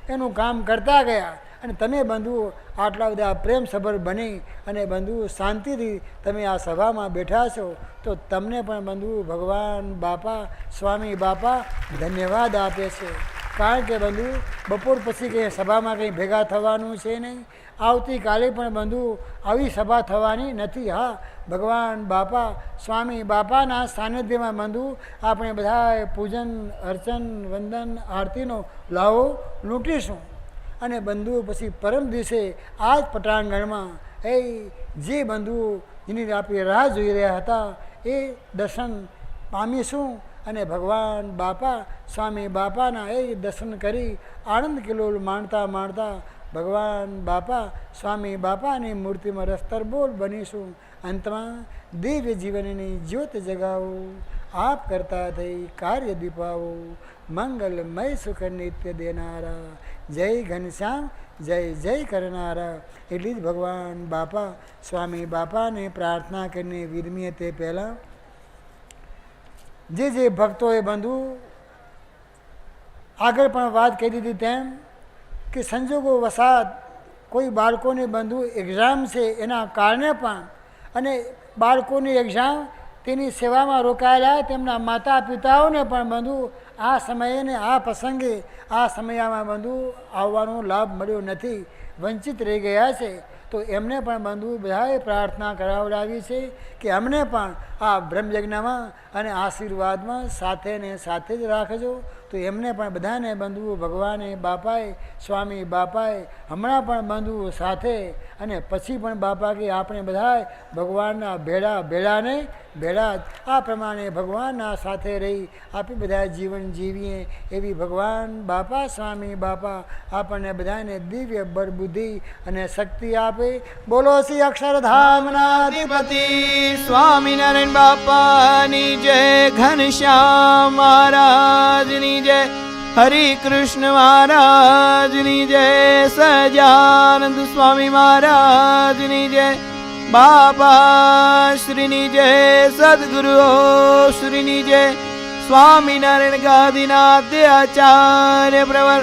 [SPEAKER 3] એનું કામ કરતા ગયા. અને તમે બંધુ આટલા બધા પ્રેમસભર બની અને બંધુ શાંતિથી તમે આ સભામાં બેઠા છો તો તમને પણ બંધુ ભગવાન બાપા સ્વામી બાપા ધન્યવાદ આપે છે. કારણ કે બંધુ બપોર પછી કંઈ સભામાં કંઈ ભેગા થવાનું છે નહીં. આવતીકાલે પણ બંધુ આવી સભા થવાની નથી. હા, ભગવાન બાપા સ્વામી બાપાના સાનિધ્યમાં બંધુ આપણે બધાએ પૂજન અર્ચન વંદન આરતીનો લાવો લૂંટીશું. અને બંધુઓ પછી પરમ દિવસે આ જ પટાંગણમાં એ જે બંધુઓ જેની આપણે રાહ જોઈ રહ્યા હતા એ દર્શન પામીશું અને ભગવાન બાપા સ્વામી બાપાના એ દર્શન કરી આનંદ કિલોલ માણતા ભગવાન બાપા સ્વામી બાપાની મૂર્તિમાં રસ્તરબોલ બનીશું. અંતમાં દિવ્ય જીવનની જ્યોત જગાવો, આપ કરતા થઈ કાર્ય દીપાવો, મંગલમય સુખ નિત્ય દેનારા, જય ઘનશ્યામ જય કરનારા. એટલી જ ભગવાન બાપા સ્વામી બાપાને પ્રાર્થના કરીને વિરમીએ તે પહેલાં જે ભક્તોએ બંધુ આગળ પણ વાત કરી દીધી તેમ કે સંજોગો વસાત કોઈ બાળકોને બંધુ એક્ઝામ છે એના કારણે પણ અને બાળકોની એક્ઝામ તેની સેવામાં રોકાયેલા તેમના માતા પિતાઓને પણ બંધુ આ સમયે ને આ પ્રસંગે આ સમયમાં બંધુ આવવાનો લાભ મળ્યો નથી, વંચિત રહી ગયા છે. તો એમને પણ બંધુ બધાએ પ્રાર્થના કરાવડાવી છે કે અમને પણ આ બ્રહ્મયજ્ઞમાં અને આશીર્વાદમાં સાથે ને સાથે જ રાખજો. તો એમને પણ બધાને બંધુઓ ભગવાને બાપાએ સ્વામી બાપાએ હમણાં પણ બંધુઓ સાથે અને પછી પણ બાપા કે આપણે બધા ભગવાનના ભેળાને ભેળા જ આ પ્રમાણે ભગવાનના સાથે રહી આપણે બધા જીવન જીવીએ એવી ભગવાન બાપા સ્વામી બાપા આપણને બધાને દિવ્ય બળ બુદ્ધિ અને શક્તિ આપે. બોલો શ્રી અક્ષરધામના
[SPEAKER 2] અધિપતિ સ્વામિનારાયણ બાપાની જય, ઘનશ્યામ મહારાજની જય, હરિ કૃષ્ણ મહારાજની જય, સહજાનંદ સ્વામી મહારાજની જય, બાપા શ્રીની જય, સદગુરુઓ શ્રીની જય, સ્વામિનારાયણ ગાદીનાથ આચાર્ય પ્રવર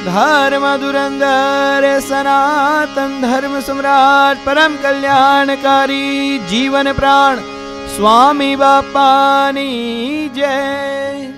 [SPEAKER 2] ધર્મ ધુરંધર સનાતન ધર્મ સમ્રાટ પરમ કલ્યાણકારી જીવન પ્રાણ સ્વામી બાપાની જય.